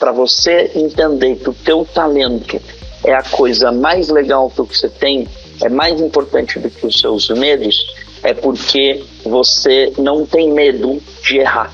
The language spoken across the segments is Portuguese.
para você entender que o teu talento é a coisa mais legal que você tem, é mais importante do que os seus medos, é porque você não tem medo de errar.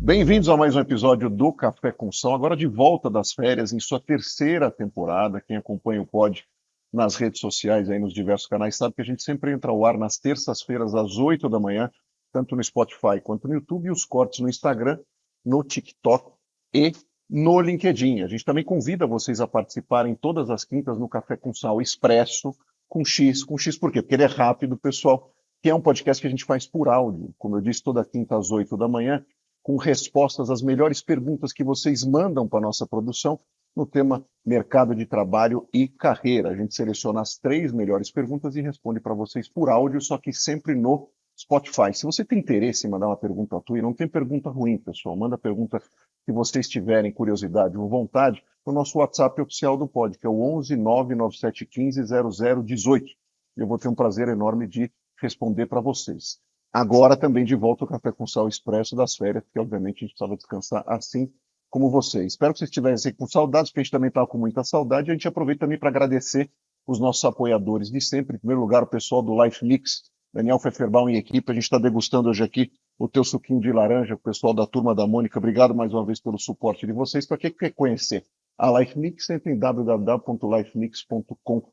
Bem-vindos a mais um episódio do Café com Sal, agora de volta das férias, em sua terceira temporada. Quem acompanha o pod nas redes sociais, aí nos diversos canais, sabe que a gente sempre entra ao ar nas terças-feiras, às 8 da manhã, tanto no Spotify quanto no YouTube, e os cortes no Instagram, no TikTok e no LinkedIn. A gente também convida vocês a participarem todas as quintas no Café com Sal Expresso, com X por quê? Porque ele é rápido, pessoal, que é um podcast que a gente faz por áudio, como eu disse, toda quinta às 8 da manhã, com respostas às melhores perguntas que vocês mandam para a nossa produção no tema mercado de trabalho e carreira. A gente seleciona as 3 melhores perguntas e responde para vocês por áudio, só que sempre no Spotify. Se você tem interesse em mandar uma pergunta tua, e não tem pergunta ruim, pessoal, manda a pergunta que vocês tiverem curiosidade ou vontade no nosso WhatsApp oficial do pod, que é o 11 99715 0018. Eu vou ter um prazer enorme de responder para vocês. Agora também de volta ao Café com Sal Expresso das férias, porque obviamente a gente precisava descansar assim como vocês. Espero que vocês estivessem com saudades, porque a gente também estava com muita saudade. A gente aproveita também para agradecer os nossos apoiadores de sempre. Em primeiro lugar, o pessoal do Life Mix, Daniel Pfefferbaum e equipe. A gente está degustando hoje aqui o teu suquinho de laranja, o pessoal da Turma da Mônica. Obrigado mais uma vez pelo suporte de vocês. Para quem quer conhecer a Life Mix, entre em www.lifemix.com.br,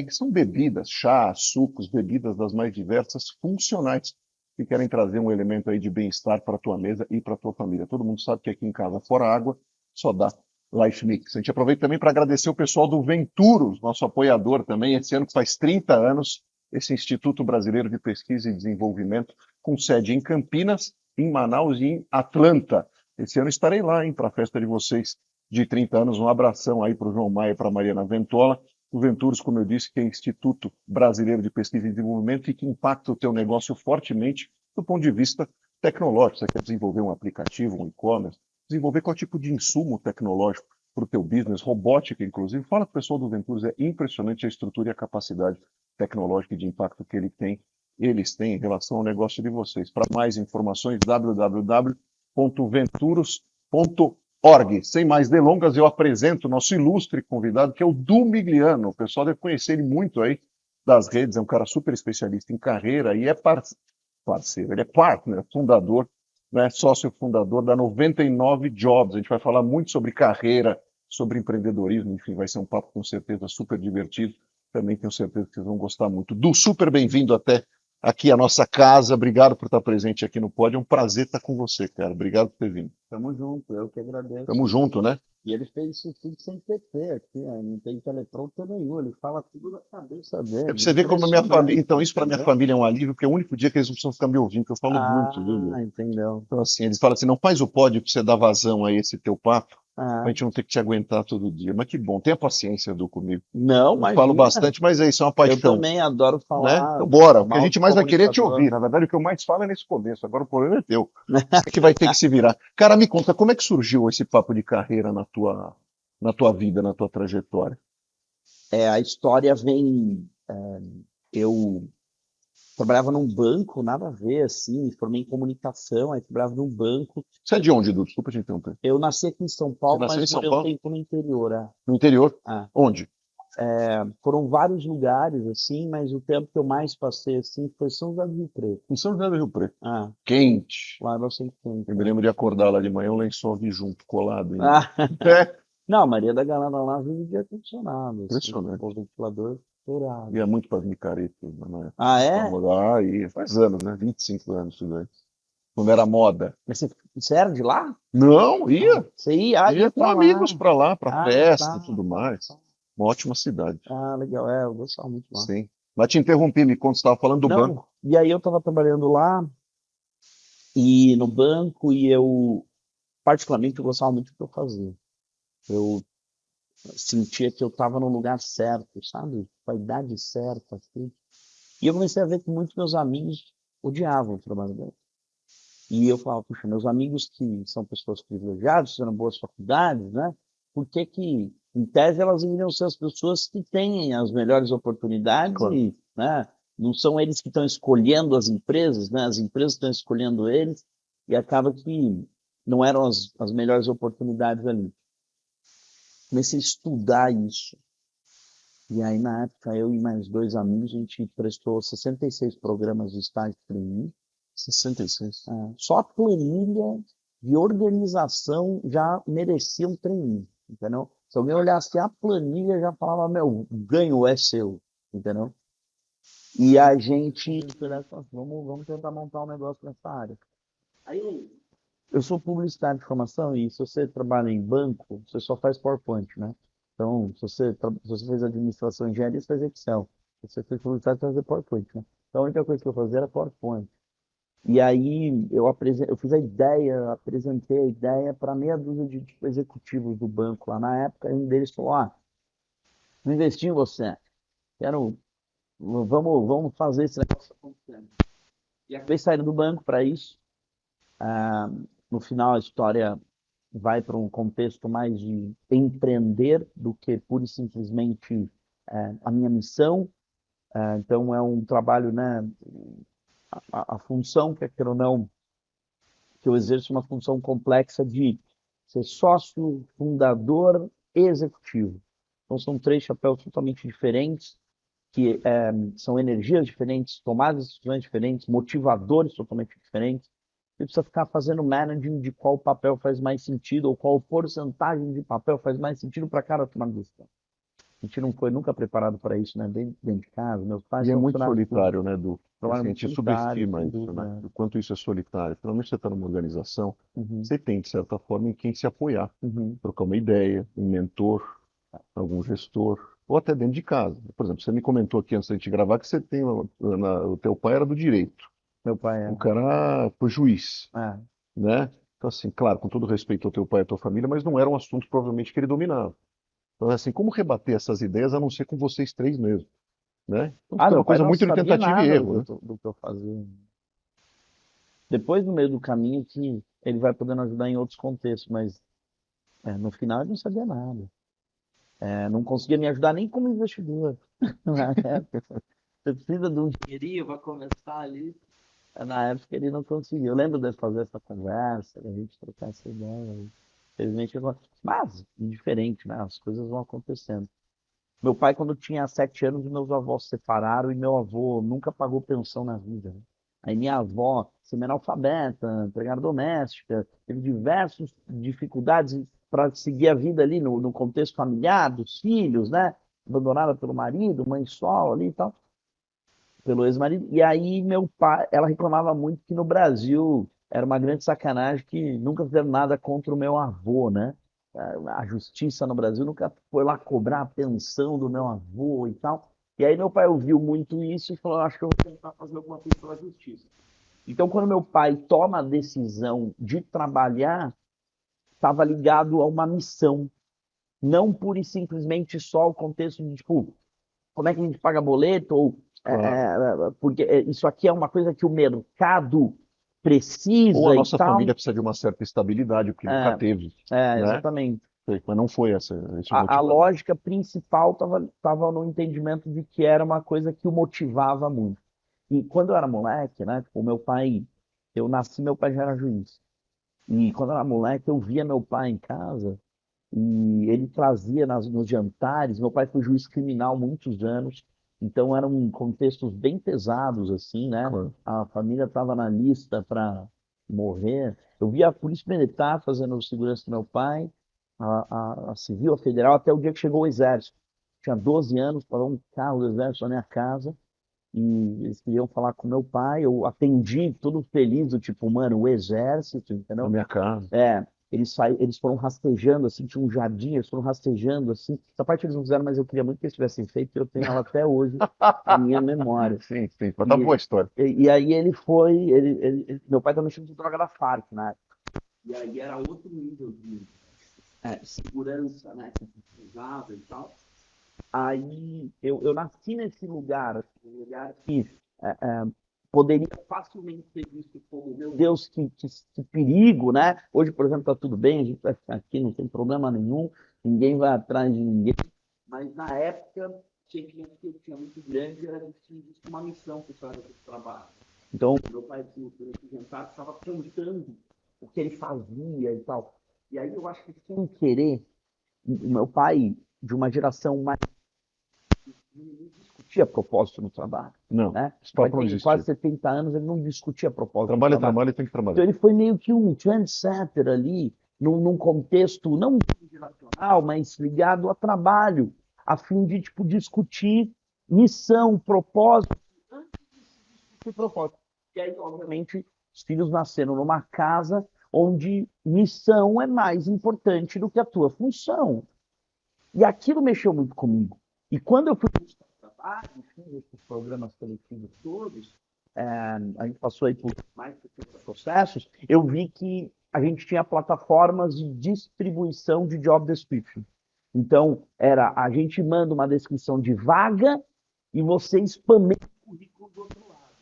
que são bebidas, chá, sucos, bebidas das mais diversas, funcionais, que querem trazer um elemento aí de bem-estar para a tua mesa e para a tua família. Todo mundo sabe que aqui em casa, fora água, só dá Life Mix. A gente aproveita também para agradecer o pessoal do Venturos, nosso apoiador também, esse ano que faz 30 anos, esse Instituto Brasileiro de Pesquisa e Desenvolvimento, com sede em Campinas, em Manaus e em Atlanta. Esse ano estarei lá, para a festa de vocês de 30 anos. Um abração aí para o João Maia e para a Mariana Ventola. O Venturos, como eu disse, que é Instituto Brasileiro de Pesquisa e Desenvolvimento e que impacta o teu negócio fortemente do ponto de vista tecnológico. Você quer desenvolver um aplicativo, um e-commerce, desenvolver qual tipo de insumo tecnológico para o teu business, robótica, inclusive. Fala com o pessoal do Venturos, é impressionante a estrutura e a capacidade tecnológica e de impacto que eles têm em relação ao negócio de vocês. Para mais informações, www.venturos.org. Sem mais delongas, eu apresento o nosso ilustre convidado, que é o Du Migliano. O pessoal deve conhecer ele muito aí das redes, é um cara super especialista em carreira e é parceiro, ele é partner, fundador, né, sócio fundador da 99 Jobs. A gente vai falar muito sobre carreira, sobre empreendedorismo, enfim, vai ser um papo com certeza super divertido. Também tenho certeza que vocês vão gostar muito. Du, super bem-vindo até aqui à nossa casa. Obrigado por estar presente aqui no pod. É um prazer estar com você, cara. Obrigado por ter vindo. Tamo junto, eu que agradeço. Tamo junto, né? E ele fez isso tudo sem PT aqui, não tem teleprompter nenhum, ele fala tudo na cabeça dele. É pra você ver como a minha família. Então, isso para minha família é um alívio, porque é o único dia que eles não precisam ficar me ouvindo, que eu falo muito, viu? Entendeu. Então, assim, eles falam assim: não faz o pod pra você dar vazão a esse teu papo, pra gente não ter que te aguentar todo dia. Mas que bom, tenha paciência, Du, comigo. Não, mas. Eu falo bastante, mas é isso, é uma paixão. Eu também adoro falar. Né? Então, bora. O que a gente mais vai querer é te ouvir. Na verdade, o que eu mais falo é nesse começo. Agora o problema é teu. Você que vai ter que se virar. Cara, me conta, como é que surgiu esse papo de carreira na tua vida, na tua trajetória? A história vem. Eu trabalhava num banco, nada a ver, assim, me formei em comunicação, aí trabalhava num banco. Você é de onde, Du? Desculpa te interromper. Eu nasci aqui em São Paulo, mas morei um tempo no interior. No interior? Onde? Foram vários lugares, assim, mas o tempo que eu mais passei, assim, foi São José do Rio Preto. Em São José do Rio Preto. Quente. Lá era sempre quente. Eu me lembro de acordar lá de manhã, um lençol de junto, colado. Não, a Maria da Galera lá vive de ar-condicionado. Impressionante. Assim, o ventilador estourado. Ia muito para as micaretas. É? Faz anos, né? 25 anos isso daí. Quando era moda. Mas você era de lá? Não, ia. Você ia? Ia com amigos para lá, para festa e tudo mais. Uma ótima cidade. Legal. Eu gostava muito lá. Sim. Mas te interrompi, me conta, você estava falando do banco. E aí eu estava trabalhando lá, e no banco, e eu, particularmente, eu gostava muito do que eu fazia. Eu sentia que eu estava no lugar certo, sabe? Com a idade certa, assim. E eu comecei a ver que muitos meus amigos odiavam o trabalho dele. E eu falava, puxa, meus amigos que são pessoas privilegiadas, fizeram boas faculdades, né? por que que, em tese, elas deveriam ser as pessoas que têm as melhores oportunidades Claro. e, né, não são eles que estão escolhendo as empresas, né, as empresas estão escolhendo eles e acaba que não eram as melhores oportunidades ali. Comecei a estudar isso. E aí, na época, eu e mais 2 amigos, a gente prestou 66 programas de estágio trainee. 66. Só a planilha de organização já merecia um trainee, entendeu? Se alguém olhasse a planilha, já falava, meu, o ganho é seu, entendeu? E a gente, vamos tentar montar um negócio nessa área. Aí, eu sou publicitário de formação e se você trabalha em banco, você só faz PowerPoint, né? Então, se você fez administração e engenharia, você faz Excel. Se você fez publicidade, você faz PowerPoint, né? Então, a única coisa que eu fazia era PowerPoint. E aí, eu fiz a ideia, apresentei a ideia para meia dúzia de tipo, executivos do banco lá na época, e um deles falou, vou investir em você. Vamos fazer esse negócio acontecer. E acabei saindo do banco para isso. No final, a história vai para um contexto mais de empreender do que pura e simplesmente a minha missão. Então, é um trabalho, né? A função, quer ou não, que eu exerço uma função complexa de ser sócio, fundador e executivo. Então, são 3 chapéus totalmente diferentes, que são energias diferentes, tomadas de decisões diferentes, motivadores totalmente diferentes. Você precisa ficar fazendo managing de qual papel faz mais sentido ou qual porcentagem de papel faz mais sentido para cada tomada de decisão. A gente não foi nunca preparado para isso, né? Dentro de casa, meus pais E é são muito funcionários solitário, públicos, né, Du? trabalham Assim, a muito gente solitário, subestima sem isso, né? dúvida. O quanto isso é solitário. Finalmente você está numa organização, Uhum, você tem, de certa forma, em quem se apoiar. uhum. Trocar uma ideia, um mentor, algum gestor, ou até dentro de casa. Por exemplo, você me comentou aqui antes da gente gravar que você tem, o teu pai era do direito, Meu pai o cara foi juiz, é. né? Então, assim, claro, com todo respeito ao teu pai e à tua família, mas não era um assunto provavelmente que ele dominava. Então, assim, como rebater essas ideias a não ser com vocês 3 mesmo, né? Então, fica Meu uma pai coisa não muito de sabia tentativa e nada erro, né? do que eu fazia. Depois, no meio do caminho, que ele vai podendo ajudar em outros contextos, mas no final ele não sabia nada. Não conseguia me ajudar nem como investidor. Na época, você precisa de um dinheirinho para começar ali. Na época ele não conseguiu. Eu lembro de fazer essa conversa, a gente trocar essa ideia. Infelizmente, mas indiferente, né? As coisas vão acontecendo. Meu pai, quando tinha 7 anos, meus avós se separaram e meu avô nunca pagou pensão na vida, né? Aí minha avó, semi-analfabeta, empregada doméstica, teve diversas dificuldades para seguir a vida ali no contexto familiar, dos filhos, né? Abandonada pelo marido, mãe solo ali e tal, pelo ex-marido. E aí meu pai, ela reclamava muito que no Brasil era uma grande sacanagem que nunca fizeram nada contra o meu avô, né? A justiça no Brasil nunca foi lá cobrar a pensão do meu avô e tal. E aí meu pai ouviu muito isso e falou, acho que eu vou tentar fazer alguma coisa pela justiça. Então, quando meu pai toma a decisão de trabalhar, estava ligado a uma missão, não pura e simplesmente só o contexto de, tipo, como é que a gente paga boleto, ou Claro. porque isso aqui é uma coisa que o mercado Ou a precisa e nossa família tal. precisa de uma certa estabilidade, porque nunca É, teve, né? exatamente. Mas não foi esse o A motivador. lógica principal estava no entendimento de que era uma coisa que o motivava muito. E quando eu era moleque, né, tipo, o meu pai, eu nasci, meu pai já era juiz. E quando eu era moleque, eu via meu pai em casa e ele trazia nos jantares. Meu pai foi juiz criminal muitos anos, então eram contextos bem pesados, assim, né? Claro. A família estava na lista para morrer. Eu via a polícia militar fazendo segurança do meu pai, a civil, a federal, até o dia que chegou o exército. Tinha 12 anos, parou um carro do exército na minha casa e eles queriam falar com meu pai. Eu atendi, todo feliz, do tipo, mano, o exército, Na entendeu? minha casa. Eles foram rastejando, assim, tinha um jardim, eles foram rastejando, assim. Essa parte eles não fizeram, mas eu queria muito que eles tivessem feito, e eu tenho ela até hoje na minha memória. Sim, sim. Mas tá boa a E, história. e aí ele foi, meu pai estava mexendo com droga da Farc, né? E aí era outro nível de segurança, né? Que precisava e tal. Aí eu nasci nesse lugar, assim, um lugar que é, é, poderia facilmente ser visto como, meu Deus, que perigo, né? Hoje, por exemplo, está tudo bem, a gente vai ficar aqui, não tem problema nenhum. ninguém vai atrás de ninguém. Mas na época, tinha que eu tinha muito grande, era uma missão por trás do trabalho. Então, meu pai, durante o jantar, estava contando o que ele fazia e tal. E aí eu acho que sem querer, o meu pai, de uma geração mais não discutia propósito no trabalho, Não, né? esse Vai papo não ter quase existia. 70 anos, ele não discutia propósito no Trabalho é trabalho. trabalho e tem que Então trabalhar. ele foi meio que um trendsetter ali, num contexto não geracional, mas ligado a trabalho, a fim de tipo, discutir missão, propósito, antes de se discutir propósito. E aí, obviamente, os filhos nasceram numa casa onde missão é mais importante do que a tua função. E aquilo mexeu muito comigo. E quando eu fui buscar trabalho, fiz esses programas seletivos todos, a gente passou aí por mais de 70 processos, eu vi que a gente tinha plataformas de distribuição de job description. Então, a gente manda uma descrição de vaga e você spameia o currículo do outro lado.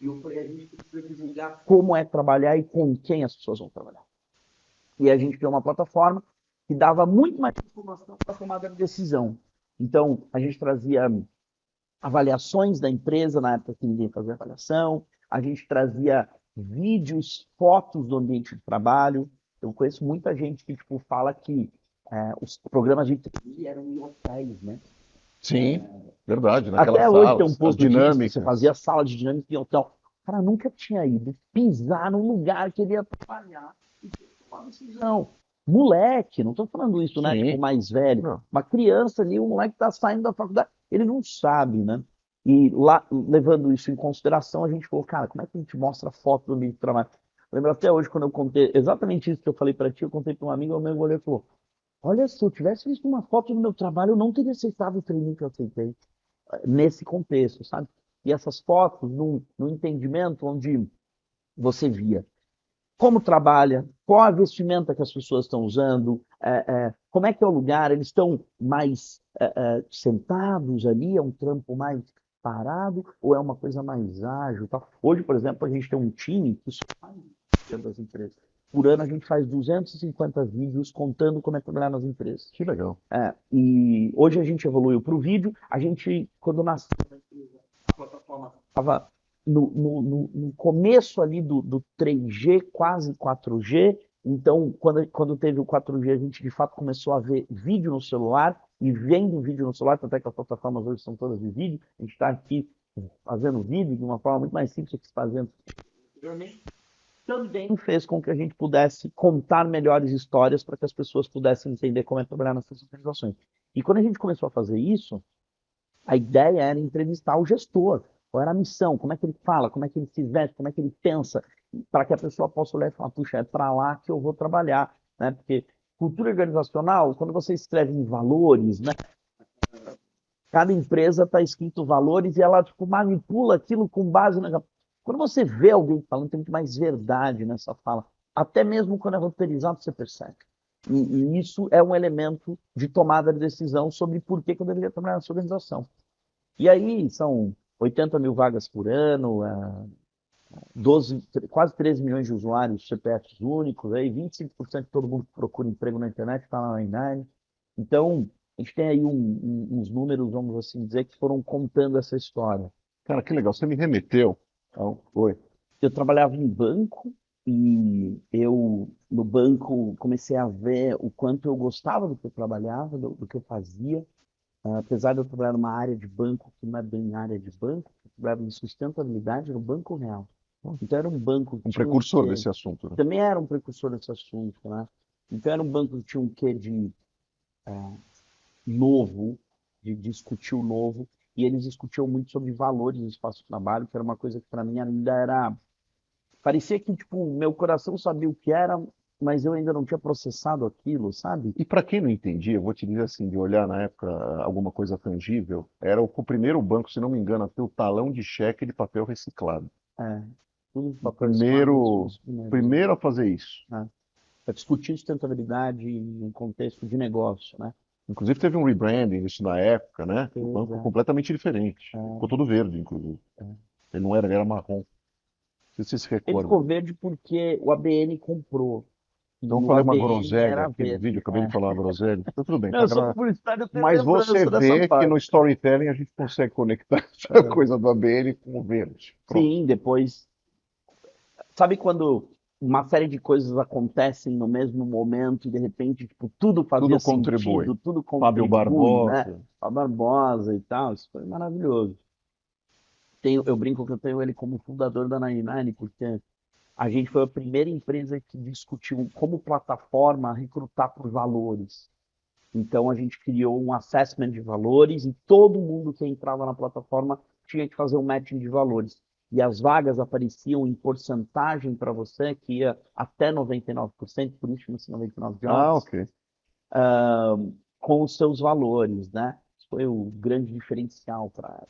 E eu falei, a gente precisa divulgar como é trabalhar e com quem as pessoas vão trabalhar. E a gente criou uma plataforma que dava muito mais informação para a tomada de decisão. Então, a gente trazia avaliações da empresa, na época que ninguém fazia avaliação, a gente trazia vídeos, fotos do ambiente de trabalho. Eu conheço muita gente que tipo, fala que os programas de TI eram em hotéis, né? Sim, verdade, naquelas Até hoje tem um salas, as pouco disso, você dinâmicas. fazia sala de dinâmica em hotel. O cara nunca tinha ido pisar num lugar que ele ia trabalhar e ter que tomar decisão. Moleque, não estou falando isso, né? Tipo, Sim, mais velho. não. Uma criança ali, um moleque está saindo da faculdade, ele não sabe, né? E lá, levando isso em consideração, a gente falou, cara, como é que a gente mostra foto do ambiente de trabalho? Eu lembro até hoje, quando eu contei exatamente isso que eu falei para ti, eu contei para um amigo, o meu olhou e falou, olha, se eu tivesse visto uma foto do meu trabalho, eu não teria aceitado o treininho que eu aceitei nesse contexto, sabe? E essas fotos, num entendimento onde você via como trabalha, qual a vestimenta que as pessoas estão usando, como é que é o lugar, eles estão mais sentados ali, é um trampo mais parado, ou é uma coisa mais ágil? Tal. Hoje, por exemplo, a gente tem um time que só faz dentro das empresas. Por ano a gente faz 250 vídeos contando como é trabalhar nas empresas. Que legal. E hoje a gente evoluiu para o vídeo. A gente, quando nasceu a plataforma, estava no começo ali do 3G, quase 4G. Então, quando teve o 4G, a gente de fato começou a ver vídeo no celular e vendo vídeo no celular, até que as plataformas hoje são todas de vídeo. A gente está aqui fazendo vídeo de uma forma muito mais simples do que se fazendo anteriormente. Também fez com que a gente pudesse contar melhores histórias para que as pessoas pudessem entender como é trabalhar nessas organizações. E quando a gente começou a fazer isso, a ideia era entrevistar o gestor. Qual era a missão? Como é que ele fala? Como é que ele se veste? Como é que ele pensa? Para que a pessoa possa olhar e falar, puxa, é para lá que eu vou trabalhar. Né? Porque cultura organizacional, quando você escreve em valores, né? Cada empresa está escrito valores e ela tipo, manipula aquilo com base na. Quando você vê alguém falando, tem muito mais verdade nessa fala. Até mesmo quando é roteirizado, você percebe. E isso é um elemento de tomada de decisão sobre por que eu deveria trabalhar nessa organização. E aí são 80 mil vagas por ano, 12, quase 13 milhões de usuários, CPFs únicos, aí 25% de todo mundo que procura emprego na internet está na Nine. Então, a gente tem aí uns números, vamos assim dizer, que foram contando essa história. Cara, que legal. Você me remeteu. Oi. Eu trabalhava em banco e eu, no banco, comecei a ver o quanto eu gostava do que eu trabalhava, do que eu fazia. Apesar de eu trabalhar numa área de banco que não é bem área de banco, eu trabalhava em sustentabilidade no Banco Real. Então era um banco que Um tinha um precursor quê, desse assunto, né? também era um precursor desse assunto, né? Então era um banco que tinha um quê de novo, de discutir o novo, e eles discutiam muito sobre valores do espaço de trabalho, que era uma coisa que para mim ainda era. Parecia que, tipo, meu coração sabia o que era, mas eu ainda não tinha processado aquilo, sabe? E para quem não entendia, eu vou te dizer assim, de olhar na época alguma coisa tangível, era o primeiro banco, se não me engano, a ter o talão de cheque de papel reciclado. É, tudo O papel reciclado, primeiro, os primeiros, né? primeiro a fazer isso. Para discutir sustentabilidade em um contexto de negócio, né? Inclusive teve um rebranding isso na época, né? O Pois banco é. completamente diferente. Ficou todo verde, inclusive. Ele era marrom. Não sei se você se Ele recorda. ficou verde porque o ABN comprou. Então eu no falei uma ABN groselha era aqui no vídeo, verde. acabei de falar uma groselha. Tá tudo bem, Não, tá eu sou gravado. publicitário, eu tenho Mas você lembrança dessa vê que no parte. storytelling a gente consegue conectar essa É. coisa do ABN com o verde. Pronto. Sim, depois. Sabe quando uma série de coisas acontecem no mesmo momento e de repente, tipo, tudo fazia Tudo contribui. sentido, tudo Fábio contribui, né? Barbosa. A Barbosa e tal, isso foi maravilhoso. Eu brinco que eu tenho ele como fundador da 99, porque a gente foi a primeira empresa que discutiu como plataforma recrutar por valores. Então a gente criou um assessment de valores e todo mundo que entrava na plataforma tinha que fazer um matching de valores. E as vagas apareciam em porcentagem para você, que ia até 99%, por isso chama-se 99 Ah, Jobs, ok. com os seus valores, né? Isso foi o grande diferencial para ela.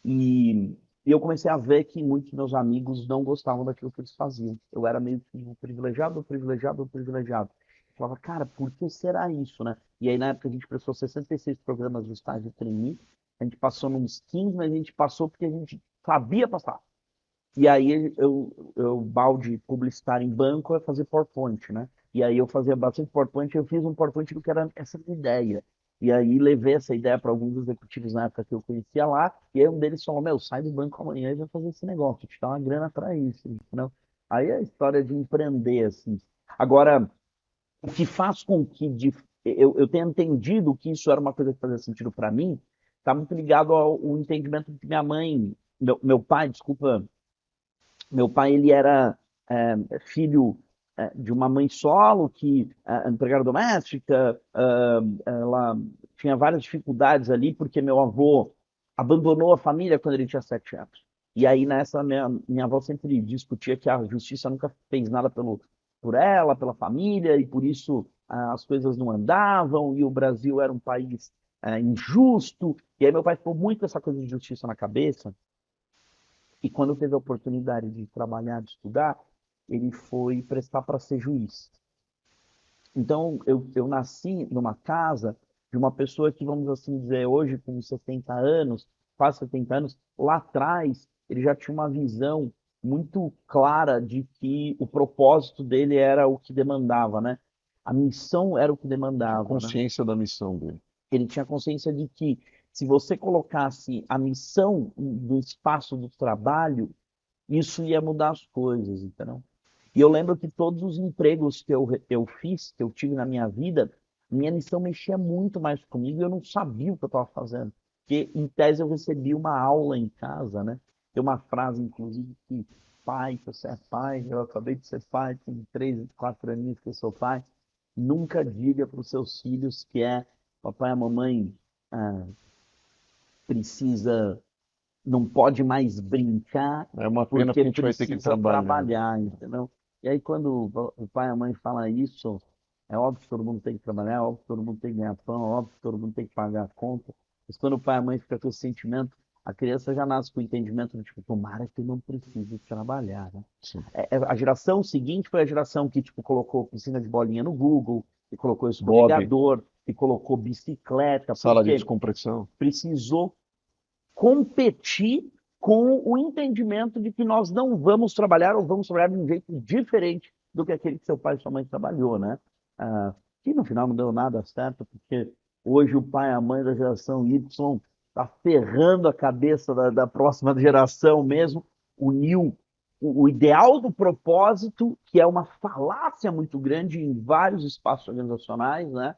E eu comecei a ver que muitos meus amigos não gostavam daquilo que eles faziam. Eu era meio que um privilegiado, privilegiado, privilegiado. Eu falava, cara, por que será isso, né? E aí, na época, a gente prestou 66 programas de estágio trainee. A gente passou nos 15, mas a gente passou porque a gente sabia passar. E aí, balde publicitário em banco, é fazer PowerPoint, né? E aí eu fazia bastante PowerPoint, eu fiz um PowerPoint do que era essa ideia. E aí levei essa ideia para alguns executivos na época que eu conhecia lá, e aí um deles falou, meu, sai do banco amanhã e vai fazer esse negócio, te dá uma grana para isso, entendeu? Aí é a história de empreender, assim. Agora, o que faz com que eu tenha entendido que isso era uma coisa que fazia sentido para mim, está muito ligado ao entendimento que minha mãe, meu pai, desculpa, meu pai, ele era filho de uma mãe solo, que empregada doméstica, ela tinha várias dificuldades ali, porque meu avô abandonou a família quando ele tinha 7 anos. E aí, nessa, minha avó sempre discutia que a justiça nunca fez nada por ela, pela família, e por isso as coisas não andavam, e o Brasil era um país injusto. E aí, meu pai ficou muito com essa coisa de justiça na cabeça, e quando teve a oportunidade de trabalhar, de estudar, ele foi prestar para ser juiz. Então, eu nasci numa casa de uma pessoa que, vamos assim dizer, hoje com 70 anos, quase 70 anos, lá atrás, ele já tinha uma visão muito clara de que o propósito dele era o que demandava, né? A missão era o que Tinha demandava, né? consciência da missão dele. Ele tinha consciência de que se você colocasse a missão do espaço do trabalho, isso ia mudar as coisas, entendeu? E eu lembro que todos os empregos que eu fiz, que eu tive na minha vida, minha missão mexia muito mais comigo e eu não sabia o que eu estava fazendo. Porque, em tese, eu recebi uma aula em casa, né? Tem uma frase, inclusive, que pai, que você é pai, eu acabei de ser pai, tem 3, 4 aninhos que eu sou pai. Nunca diga para os seus filhos que papai e a mamãe ah, precisa não pode mais brincar É uma pena porque porque a gente vai ter que precisa trabalhar. trabalhar, entendeu? E aí quando o pai e a mãe falam isso, é óbvio que todo mundo tem que trabalhar, é óbvio que todo mundo tem que ganhar pão, é óbvio que todo mundo tem que pagar a conta. Mas quando o pai e a mãe ficam com esse sentimento, a criança já nasce com o entendimento de tipo, tomara que eu não precise trabalhar, né? Sim. A geração seguinte foi a geração que tipo colocou piscina de bolinha no Google, que colocou Bob, escorregador, que colocou bicicleta, sala de porque descompressão. precisou competir com o entendimento de que nós não vamos trabalhar ou vamos trabalhar de um jeito diferente do que aquele que seu pai e sua mãe trabalhou, né? Que no final não deu nada certo, porque hoje o pai e a mãe da geração Y está ferrando a cabeça da próxima geração mesmo, uniu o ideal do propósito, que é uma falácia muito grande em vários espaços organizacionais, né?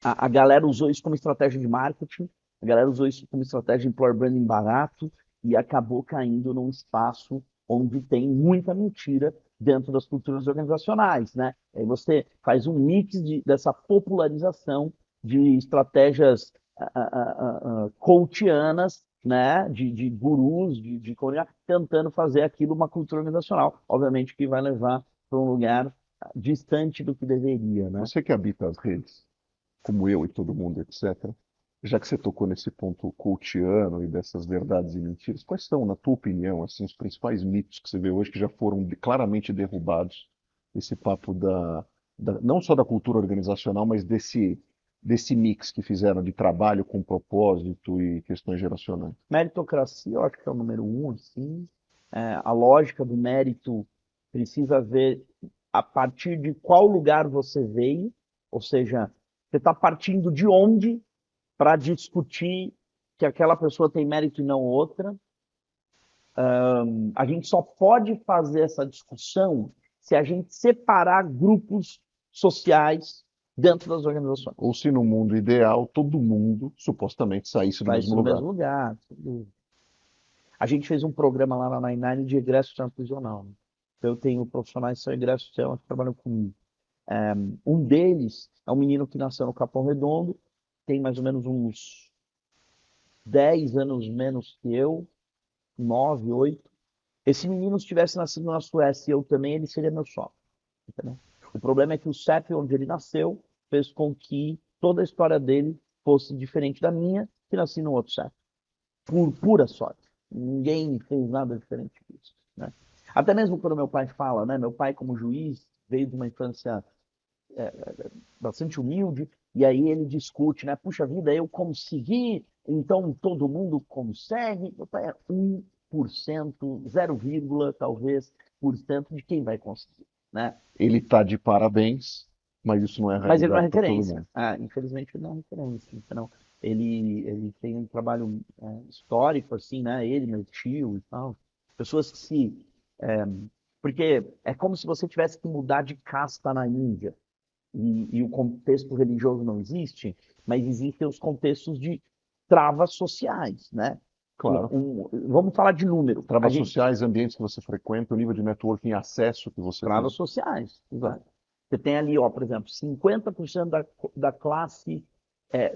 A galera usou isso como estratégia de marketing, a galera usou isso como estratégia de employer branding barato e acabou caindo num espaço onde tem muita mentira dentro das culturas organizacionais, né? Aí você faz um mix dessa popularização de estratégias coachianas, né? De gurus, tentando fazer aquilo uma cultura organizacional. Obviamente que vai levar para um lugar distante do que deveria, né? Você que habita as redes, como eu e todo mundo, etc. Já que você tocou nesse ponto coachiano e dessas verdades e mentiras, quais são, na tua opinião, assim, os principais mitos que você vê hoje que já foram claramente derrubados desse papo não só da cultura organizacional, mas desse mix que fizeram de trabalho com propósito e questões geracionais? Meritocracia, eu acho que é o número um, assim. A lógica do mérito precisa ver. a partir de qual lugar você veio, ou seja, você está partindo de onde para discutir que aquela pessoa tem mérito e não outra. A gente só pode fazer essa discussão se a gente separar grupos sociais dentro das organizações. Ou se no mundo ideal todo mundo supostamente saísse do mesmo no lugar. mesmo lugar. A gente fez um programa lá na Nine de egresso transfusional. Né? Eu tenho profissionais que são egressos que trabalham comigo. Um deles é um menino que nasceu no Capão Redondo, tem mais ou menos uns 10 anos menos que eu, 9, 8. Esse menino, se tivesse nascido na Suécia e eu também, ele seria meu sócio. Entendeu? O problema é que o CEP onde ele nasceu fez com que toda a história dele fosse diferente da minha, que nasci no outro CEP. Por pura sorte. Ninguém fez nada diferente disso. Né? Até mesmo quando meu pai fala, né? Meu pai, como juiz, veio de uma infância bastante humilde, e aí ele discute, né? Puxa vida, eu consegui, então todo mundo consegue. Meu pai é 1%, 0, talvez, por cento de quem vai conseguir, né? Ele está de parabéns, mas isso não é Mas ele não é realidade para todo referência. mundo. Infelizmente ele não é referência. Então, ele tem um trabalho histórico, assim, né? Ele, meu tio e tal. Pessoas que se... porque é como se você tivesse que mudar de casta na Índia. E o contexto religioso não existe, mas existem os contextos de travas sociais, né? Claro. Vamos falar de número. Travas sociais, ambientes que você frequenta, o nível de networking, acesso que você Travas tem. sociais, exato. Você tem ali, ó, por exemplo, 50% da classe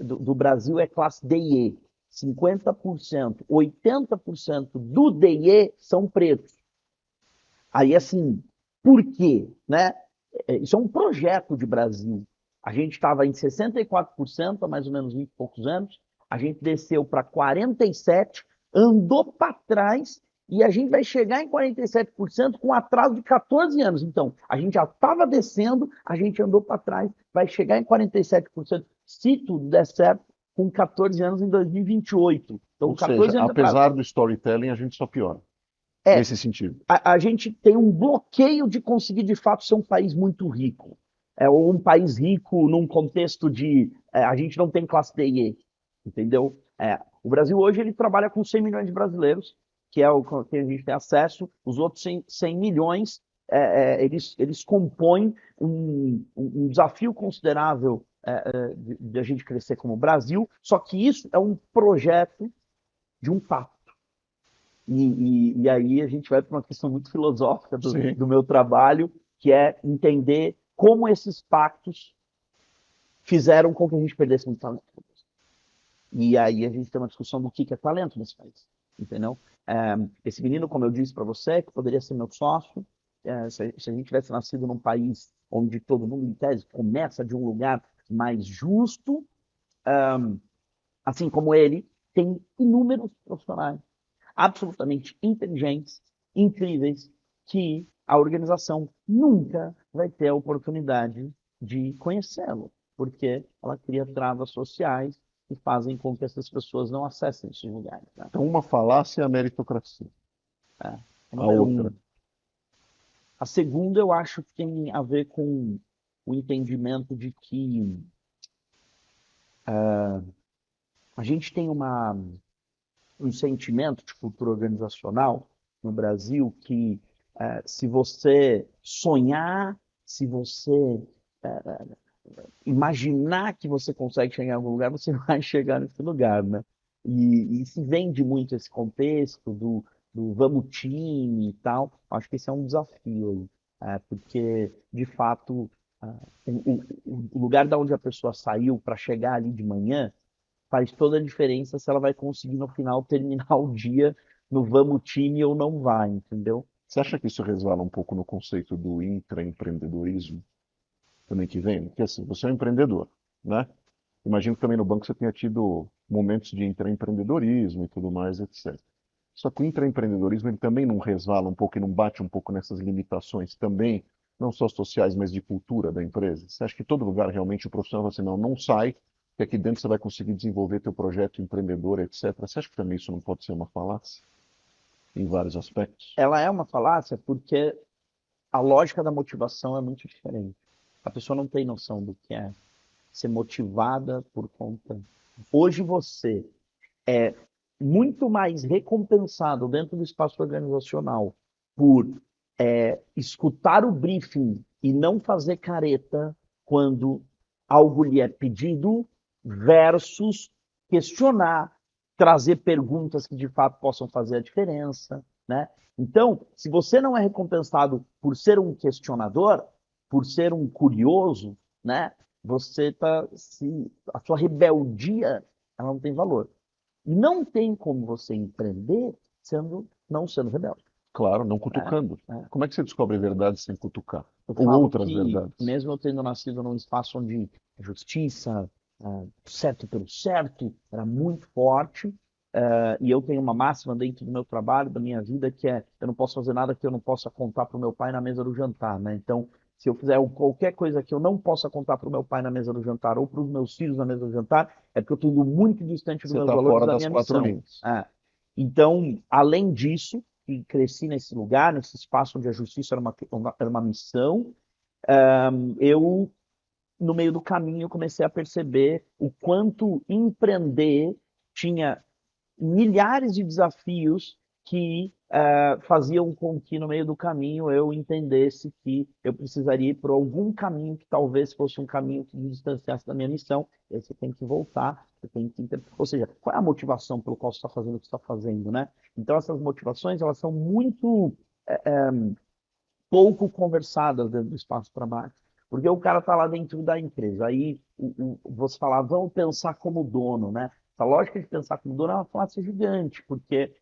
do Brasil é classe D e E. 50%, 80% do D e E são pretos. Aí, assim, por quê? Né? Isso é um projeto de Brasil. A gente estava em 64% há mais ou menos 20 e poucos anos, a gente desceu para 47%, andou para trás e a gente vai chegar em 47% com atraso de 14 anos. Então, a gente já estava descendo, a gente andou para trás, vai chegar em 47%, se tudo der certo, com 14 anos em 2028. Então, Ou 14 seja, anos apesar atrás. do storytelling, a gente só piora. É, Nesse sentido. a gente tem um bloqueio de conseguir, de fato, ser um país muito rico. Ou um país rico num contexto de... a gente não tem classe D e E, entendeu? O Brasil hoje ele trabalha com 100 milhões de brasileiros, que é o que a gente tem acesso. Os outros 100 milhões, eles compõem um desafio considerável de a gente crescer como Brasil, só que isso é um projeto de um papo. E aí a gente vai para uma questão muito filosófica do meu trabalho, que é entender como esses pactos fizeram com que a gente perdesse muito talento. E aí a gente tem uma discussão do que é talento nesse país, entendeu? Esse menino, como eu disse para você, que poderia ser meu sócio, se a gente tivesse nascido num país onde todo mundo, em tese, começa de um lugar mais justo, assim como ele, tem inúmeros profissionais absolutamente inteligentes, incríveis, que a organização nunca vai ter a oportunidade de conhecê-lo, porque ela cria travas sociais que fazem com que essas pessoas não acessem esses lugares. Né? Então, uma falácia é a meritocracia. A outra. A segunda, eu acho que tem a ver com o entendimento de que a gente tem um sentimento de cultura organizacional no Brasil que se você sonhar, se você imaginar que você consegue chegar em algum lugar, você vai chegar nesse lugar, né? E se vende muito esse contexto do vamos time e tal. Acho que esse é um desafio, porque, de fato, o lugar da onde a pessoa saiu para chegar ali de manhã faz toda a diferença se ela vai conseguir no final terminar o dia no vamos time ou não vai, entendeu? Você acha que isso resvala um pouco no conceito do intraempreendedorismo também que vem? Porque assim, você é um empreendedor, né? Imagino que também no banco você tenha tido momentos de intraempreendedorismo e tudo mais, etc. Só que o intraempreendedorismo ele também não resvala um pouco e não bate um pouco nessas limitações também, não só sociais, mas de cultura da empresa? Você acha que todo lugar realmente o profissional fala assim, não sai, que aqui dentro você vai conseguir desenvolver teu projeto empreendedor, etc. Você acha que também isso não pode ser uma falácia? Em vários aspectos? Ela é uma falácia porque a lógica da motivação é muito diferente. A pessoa não tem noção do que é ser motivada por conta. Hoje você é muito mais recompensado dentro do espaço organizacional por escutar o briefing e não fazer careta quando algo lhe é pedido, versus questionar, trazer perguntas que de fato possam fazer a diferença, né? Então, se você não é recompensado por ser um questionador, por ser um curioso, né? Você tá, a sua rebeldia, ela não tem valor. Não tem como você empreender não sendo rebelde. Claro, não cutucando. Como é que você descobre verdades sem cutucar? Eu Ou falo outras que, verdades? mesmo eu tendo nascido num espaço onde a justiça, certo pelo certo, era muito forte, e eu tenho uma máxima dentro do meu trabalho, da minha vida, que é: eu não posso fazer nada que eu não possa contar para o meu pai na mesa do jantar, né? Então, se eu fizer qualquer coisa que eu não possa contar para o meu pai na mesa do jantar ou para os meus filhos na mesa do jantar, é porque eu estou indo muito distante dos Você meus está valores fora da das minha quatro missão. linhas. Então, além disso, e cresci nesse lugar, nesse espaço onde a justiça era uma missão, eu, no meio do caminho, comecei a perceber o quanto empreender tinha milhares de desafios que faziam com que, no meio do caminho, eu entendesse que eu precisaria ir por algum caminho que talvez fosse um caminho que me distanciasse da minha missão. E aí você tem que voltar, você tem que Ou seja, qual é a motivação pelo qual você está fazendo o que você está fazendo, né? Então, essas motivações, elas são muito pouco conversadas dentro do espaço de trabalho. Porque o cara está lá dentro da empresa, aí você fala: vamos pensar como dono, né? Essa lógica de pensar como dono é uma falácia gigante, porque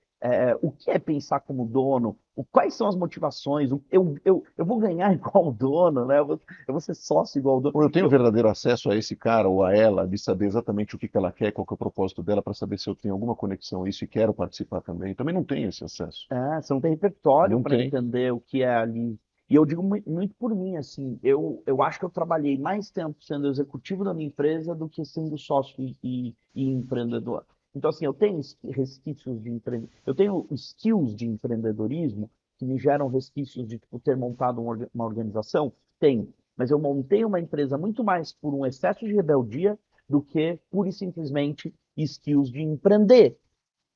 o que é pensar como dono? Quais são as motivações? Eu vou ganhar igual o dono, né? Eu vou ser sócio igual o dono. Ou eu tenho verdadeiro acesso a esse cara ou a ela, de saber exatamente o que ela quer, qual que é o propósito dela, para saber se eu tenho alguma conexão a isso e quero participar também. Também não tenho esse acesso. Você não tem repertório Não para tem. entender o que é ali. E eu digo muito por mim, assim, eu acho que eu trabalhei mais tempo sendo executivo da minha empresa do que sendo sócio e empreendedor. Então, assim, eu tenho resquícios de eu tenho skills de empreendedorismo que me geram resquícios de, tipo, ter montado uma organização? Tenho. Mas eu montei uma empresa muito mais por um excesso de rebeldia do que pura e simplesmente skills de empreender.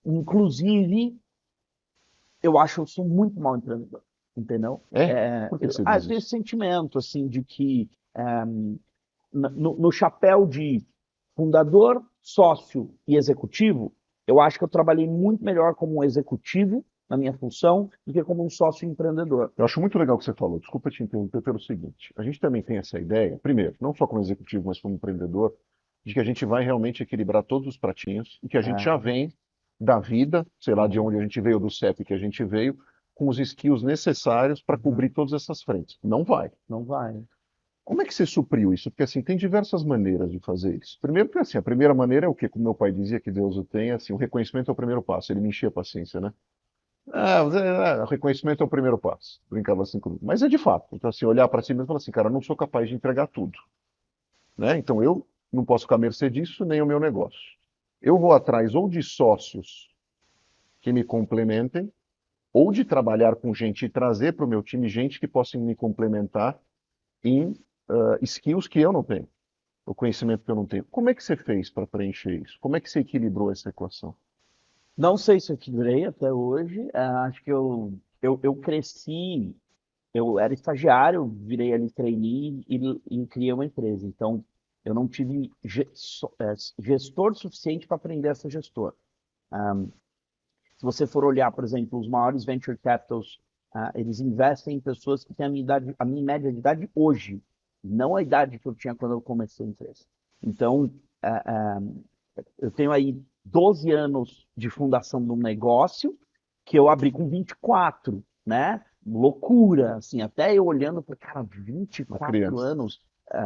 Inclusive, eu acho que eu sou muito mal empreendedor, entendeu? É? Por que você Eu diz tenho isso? esse sentimento, assim, de que no chapéu de fundador, sócio e executivo, eu acho que eu trabalhei muito melhor como um executivo na minha função do que como um sócio empreendedor. Eu acho muito legal o que você falou. Desculpa te interromper pelo seguinte. A gente também tem essa ideia, primeiro, não só como executivo, mas como empreendedor, de que a gente vai realmente equilibrar todos os pratinhos e que a gente É, já vem da vida, sei lá de é, onde a gente veio, do CEP que a gente veio, com os skills necessários para cobrir todas essas frentes. Não vai. não vai. Como é que você supriu isso? Porque assim, tem diversas maneiras de fazer isso. Primeiro que assim, a primeira maneira é o quê? Como meu pai dizia, que Deus o tenha, assim, o reconhecimento é o primeiro passo. Ele me enchia a paciência, né? O reconhecimento é o primeiro passo. Brincava assim comigo. Mas é de fato. Então, assim, olhar para si mesmo e falar assim, cara, eu não sou capaz de entregar tudo. Né? Então, eu não posso ficar à mercê disso, nem o meu negócio. Eu vou atrás ou de sócios que me complementem, ou de trabalhar com gente e trazer para o meu time gente que possa me complementar em skills que eu não tenho, o conhecimento que eu não tenho. Como é que você fez para preencher isso? Como é que você equilibrou essa equação? Não sei se eu equilibrei até hoje. Acho que eu cresci. Eu era estagiário, virei ali trainee e criei uma empresa. Então, eu não tive gestor suficiente para aprender a ser gestor. Se você for olhar, por exemplo, os maiores venture capitals, eles investem em pessoas que têm a minha média de idade hoje, não a idade que eu tinha quando eu comecei a empresa. Então, ah, eu tenho aí 12 anos de fundação de um negócio que eu abri com 24, né? Loucura, assim, até eu olhando para, cara, Uma 24 criança. anos,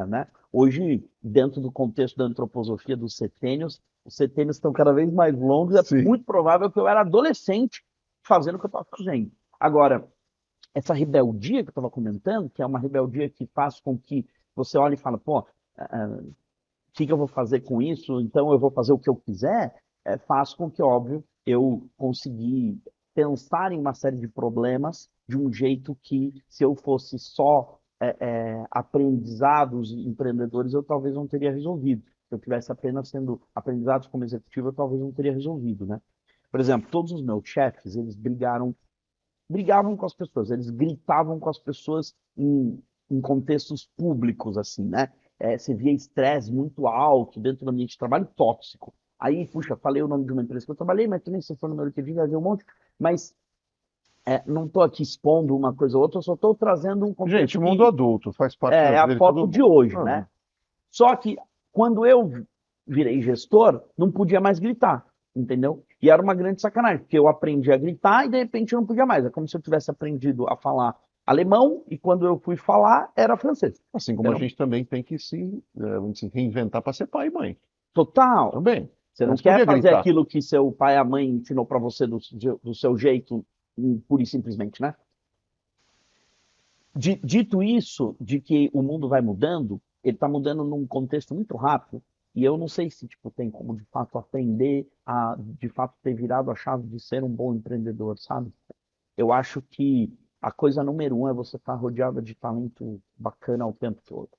né? Hoje, dentro do contexto da antroposofia dos setênios, os setênios estão cada vez mais longos, é Sim. muito provável que eu era adolescente fazendo o que eu estava fazendo. Agora, essa rebeldia que eu estava comentando, que é uma rebeldia que faz com que você olhe e fala: pô, que eu vou fazer com isso? Então eu vou fazer o que eu quiser, faz com que, óbvio, eu consegui pensar em uma série de problemas de um jeito que, se eu fosse só aprendizados empreendedores, eu talvez não teria resolvido. Se eu tivesse apenas sendo aprendizados como executivo, eu talvez não teria resolvido, né? Por exemplo, todos os meus chefes, eles brigavam com as pessoas, eles gritavam com as pessoas em contextos públicos, assim, né? Você via estresse muito alto dentro do ambiente de trabalho tóxico. Aí, puxa, falei o nome de uma empresa que eu trabalhei, mas também se for no meu LinkedIn, vai ver um monte. Mas não estou aqui expondo uma coisa ou outra, eu só estou trazendo um contexto Gente, mundo adulto, faz parte da é vida a de foto todo de mundo. hoje, né? Só que quando eu virei gestor, não podia mais gritar, entendeu? E era uma grande sacanagem, porque eu aprendi a gritar e de repente eu não podia mais. É como se eu tivesse aprendido a falar alemão e quando eu fui falar era francês. Assim como a Entendeu? gente também tem que vamos dizer, reinventar para ser pai e mãe. Total. Também. Você não Antes quer podia fazer gritar. aquilo que seu pai e a mãe ensinou para você do seu jeito, pura e simplesmente, né? Dito isso, de que o mundo vai mudando, ele está mudando num contexto muito rápido, e eu não sei se tipo, tem como de fato aprender a de fato ter virado a chave de ser um bom empreendedor, sabe? Eu acho que a coisa número um é você estar rodeado de talento bacana o tempo todo.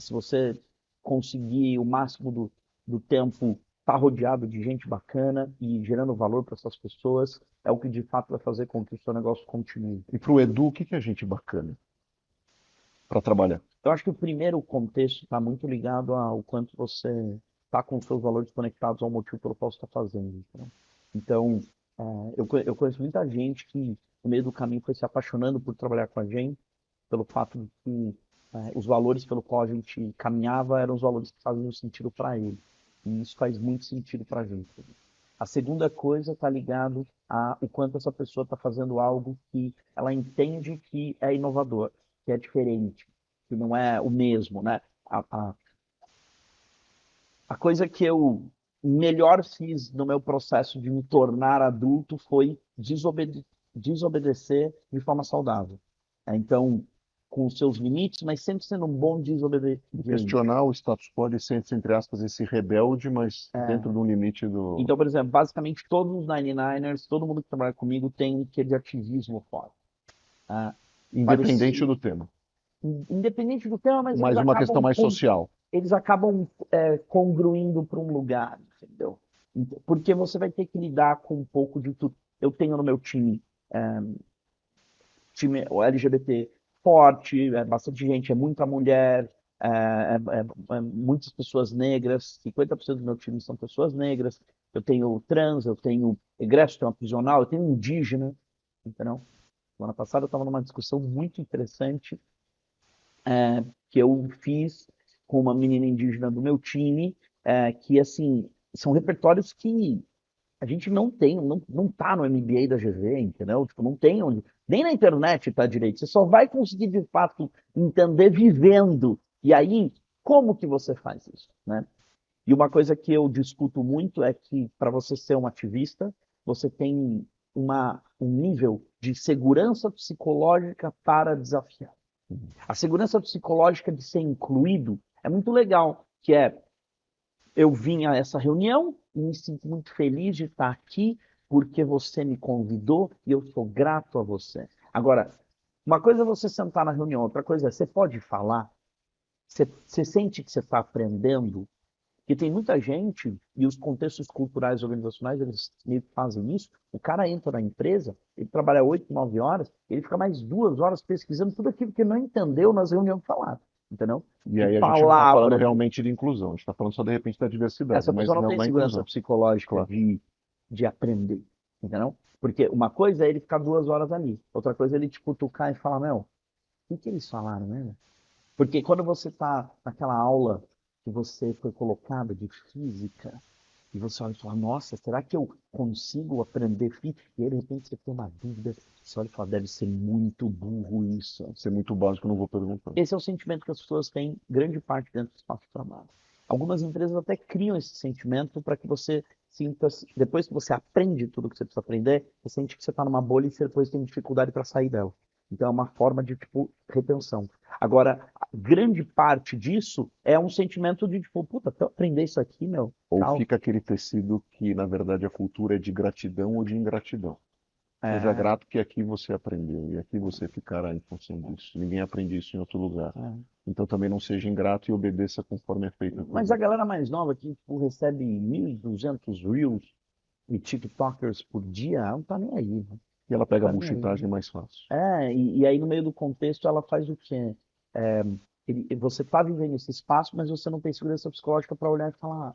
Se você conseguir o máximo do tempo estar rodeado de gente bacana e gerando valor para essas pessoas, é o que de fato vai fazer com que o seu negócio continue. E para o Edu, o que é gente bacana para trabalhar? Eu acho que o primeiro contexto está muito ligado ao quanto você está com os seus valores conectados ao motivo pelo qual você está fazendo. Né? Então, eu conheço muita gente que, no meio do caminho, foi se apaixonando por trabalhar com a gente, pelo fato de que os valores pelo qual a gente caminhava eram os valores que faziam sentido para ele. E isso faz muito sentido para a gente. A segunda coisa está ligado a o quanto essa pessoa está fazendo algo que ela entende que é inovador, que é diferente, que não é o mesmo, né? A coisa que eu melhor fiz no meu processo de me tornar adulto foi desobedecer de forma saudável. Então, com os seus limites, mas sempre sendo um bom desobediente. Questionar o status quo de ser, entre aspas, esse rebelde, mas dentro do limite do. Então, por exemplo, basicamente todos os 99ers, todo mundo que trabalha comigo tem um quê de ativismo forte. Independente do tema. Independente do tema, mas Mais uma questão mais social. eles acabam congruindo para um lugar, entendeu? Porque você vai ter que lidar com um pouco de tudo. Eu tenho no meu time LGBT forte, bastante gente, é muita mulher, muitas pessoas negras, 50% do meu time são pessoas negras, eu tenho trans, eu tenho egresso, tenho uma prisional, eu tenho indígena, entendeu? Semana passada eu estava numa discussão muito interessante que eu fiz com uma menina indígena do meu time, que, assim, são repertórios que a gente não tem, não tá no MBA da GV, entendeu? Tipo, não tem onde, nem na internet tá direito. Você só vai conseguir, de fato, entender vivendo. E aí, como que você faz isso, né? E uma coisa que eu discuto muito é que, para você ser um ativista, você tem um nível de segurança psicológica para desafiar. A segurança psicológica de ser incluído é muito legal, que eu vim a essa reunião e me sinto muito feliz de estar aqui porque você me convidou e eu sou grato a você. Agora, uma coisa é você sentar na reunião, outra coisa é você pode falar, você sente que você está aprendendo, porque tem muita gente, e os contextos culturais e organizacionais, eles meio que fazem isso. O cara entra na empresa, ele trabalha 8, 9 horas, ele fica mais 2 horas pesquisando tudo aquilo que não entendeu nas reuniões que falaram, entendeu? E De aí a gente não está falando palavra. realmente de inclusão, a gente está falando só de repente da diversidade, Essa mas pessoa não não tem da segurança inclusão. psicológica Claro. de aprender, entendeu? Porque uma coisa é ele ficar 2 horas ali, outra coisa é ele te cutucar e falar, meu, o que eles falaram, né? Porque quando você está naquela aula que você foi colocado de física, e você olha e fala, nossa, será que eu consigo aprender física? E aí, de repente, você tem uma dúvida, você olha e fala, deve ser muito burro isso. Ser muito básico, não vou perguntar. Esse é o sentimento que as pessoas têm, grande parte dentro do espaço de trabalho. Algumas empresas até criam esse sentimento para que você sinta, depois que você aprende tudo que você precisa aprender, você sente que você está numa bolha e você depois tem dificuldade para sair dela. Então é uma forma de, tipo, retenção. Agora, grande parte disso é um sentimento de, tipo, puta, até eu aprender isso aqui, meu, Ou tchau. fica aquele tecido que, na verdade, a cultura é de gratidão ou de ingratidão. Seja grato que aqui você aprendeu e aqui você ficará em função disso. Ninguém aprende isso em outro lugar. Então também não seja ingrato e obedeça conforme é feito. Mas a galera mais nova que tipo, recebe 1.200 Reels e TikTokers por dia, ela não tá nem aí, né? E ela pega a Tá nem aí. buchitagem mais fácil. E aí no meio do contexto ela faz o quê? É, você tá vivendo esse espaço, mas você não tem segurança psicológica para olhar e falar,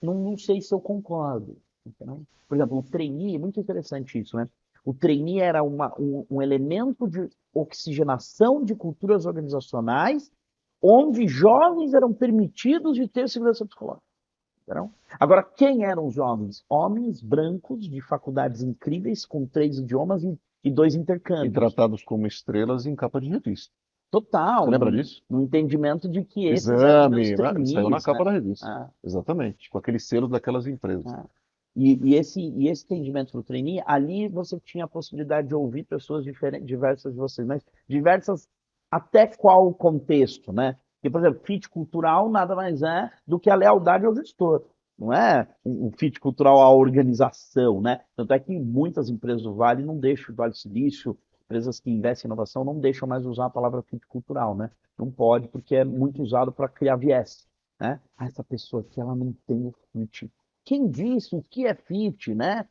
não sei se eu concordo. Entendeu? Por exemplo, o trainee, é muito interessante isso, né? O trainee era um elemento de oxigenação de culturas organizacionais onde jovens eram permitidos de ter segurança psicológica. Entendeu? Agora, quem eram os jovens? Homens brancos de faculdades incríveis, com 3 idiomas e 2 E intercâmbios. tratados como estrelas em capa de revista. Total, Você lembra disso? no entendimento de que esses eram meus Exame, trainees, saiu na capa né? da revista. Exatamente, com aqueles selos daquelas empresas. E esse entendimento do trainee, ali você tinha a possibilidade de ouvir pessoas diversas de vocês, mas diversas até qual contexto, né? Porque, por exemplo, fit cultural nada mais é do que a lealdade ao gestor. Não é um fit cultural à organização, né? Tanto é que muitas empresas do Vale não deixam, do Vale do Silício, empresas que investem em inovação, não deixam mais usar a palavra fit cultural, né? Não pode, porque é muito usado para criar viés, né? Essa pessoa aqui, ela não tem o fit. Quem disse o que é fit, né?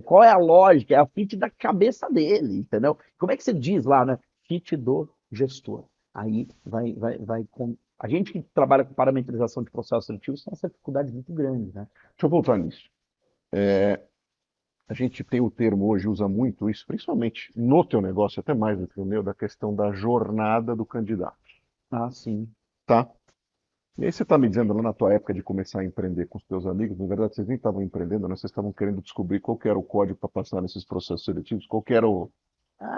Qual é a lógica? É a fit da cabeça dele, entendeu? Como é que você diz lá, né? Fit do gestor. Aí vai com... A gente que trabalha com parametrização de processos seletivos tem essa dificuldade muito grande, né? Deixa eu voltar nisso. A gente tem o termo hoje, usa muito isso, principalmente no teu negócio, até mais do que no meu, da questão da jornada do candidato. Ah, sim. Tá? E aí você está me dizendo lá na tua época de começar a empreender com os teus amigos, na verdade vocês nem estavam empreendendo, né? Vocês estavam querendo descobrir qual que era o código para passar nesses processos seletivos, qual que era o...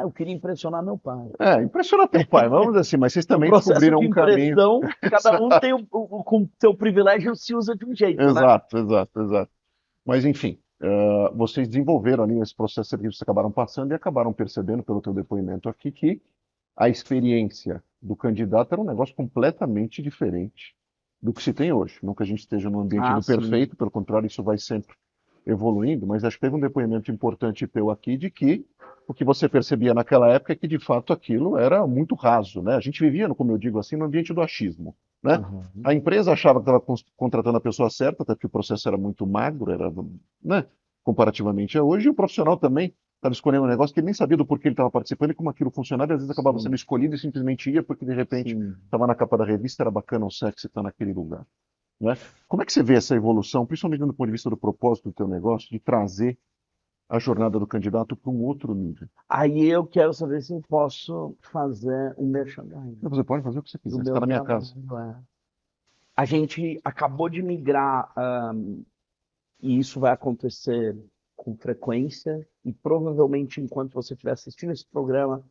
Eu queria impressionar meu pai. Impressiona teu pai, vamos dizer assim, mas vocês No também processo descobriram de um caminho. impressão, cada um tem com seu privilégio se usa de um jeito, né? Exato, exato, exato. Mas enfim, vocês desenvolveram ali esse processo seletivo, vocês acabaram passando e acabaram percebendo pelo teu depoimento aqui que a experiência do candidato era um negócio completamente diferente do que se tem hoje. Não que a gente esteja num ambiente Ah, do sim. perfeito, pelo contrário, isso vai sempre evoluindo, mas acho que teve um depoimento importante teu aqui de que o que você percebia naquela época é que de fato aquilo era muito raso, né? A gente vivia, como eu digo assim, no ambiente do achismo, né? Uhum. A empresa achava que estava contratando a pessoa certa, até porque o processo era muito magro, era, né, comparativamente a hoje, e o profissional também estava escolhendo um negócio que ele nem sabia do porquê ele estava participando e como aquilo funcionava, e às vezes acabava sendo escolhido e simplesmente ia porque de repente estava na capa da revista, era bacana o sexy estar naquele lugar. Né? Como é que você vê essa evolução, principalmente do ponto de vista do propósito do teu negócio, de trazer a jornada do candidato para um outro nível? Aí eu quero saber se eu posso fazer um merchandising Você pode fazer o que você do quiser, você meu está na minha trabalho. casa. A gente acabou de migrar, e isso vai acontecer com frequência, e provavelmente enquanto você estiver assistindo esse programa,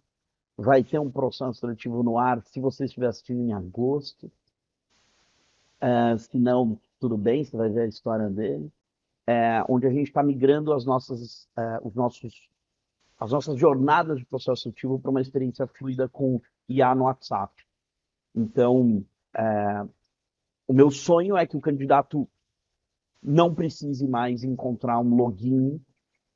vai ter um processo seletivo no ar, se você estiver assistindo em agosto. Se não, tudo bem, você vai ver a história dele. Onde a gente está migrando as nossas jornadas de processo seletivo para uma experiência fluida com IA no WhatsApp. Então, o meu sonho é que o candidato não precise mais encontrar um login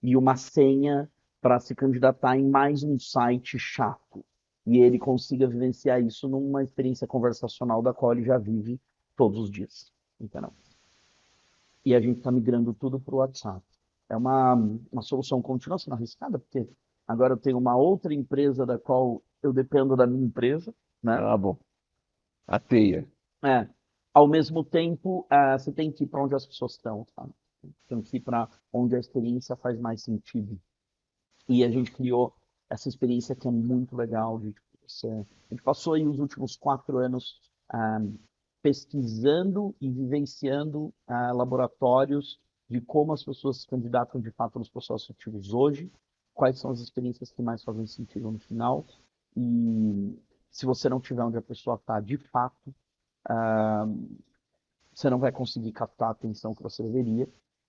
e uma senha para se candidatar em mais um site chato. E ele consiga vivenciar isso numa experiência conversacional da qual ele já vive todos os dias. Entendeu? E a gente está migrando tudo para o WhatsApp. É uma solução continua sendo arriscada, porque agora eu tenho uma outra empresa da qual eu dependo da minha empresa, né? Ah, bom. A teia. Ao mesmo tempo, você tem que ir para onde as pessoas estão, sabe? Tem que ir para onde a experiência faz mais sentido. E a gente criou essa experiência que é muito legal. A gente passou aí os últimos 4 anos pesquisando e vivenciando laboratórios de como as pessoas se candidatam de fato nos processos ativos hoje, quais são as experiências que mais fazem sentido no final. E se você não tiver onde a pessoa está de fato, você não vai conseguir captar a atenção que você deveria.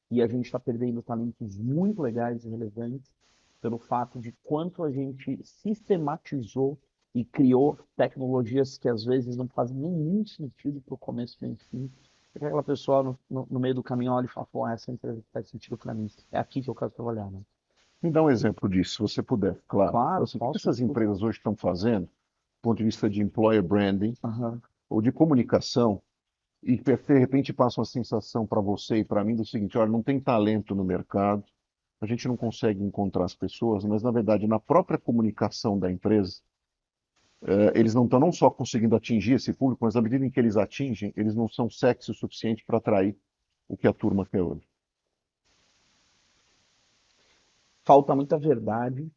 E a gente está perdendo talentos muito legais e relevantes pelo fato de quanto a gente sistematizou e criou tecnologias que às vezes não fazem nenhum sentido para o começo e fim. Aquela pessoa no meio do caminho olha e fala, pô, essa empresa faz sentido para mim. É aqui que eu quero trabalhar, né? Me dá um exemplo disso, se você puder, claro. Claro, Assim, o que posso. essas empresas hoje estão fazendo, do ponto de vista de employer branding Aham. ou de comunicação, e que de repente passa uma sensação para você e para mim do seguinte: olha, não tem talento no mercado, a gente não consegue encontrar as pessoas, mas na verdade na própria comunicação da empresa, eles não estão não só conseguindo atingir esse público, mas à medida em que eles atingem, eles não são sexy o suficiente para atrair o que a turma quer hoje. Falta muita verdade.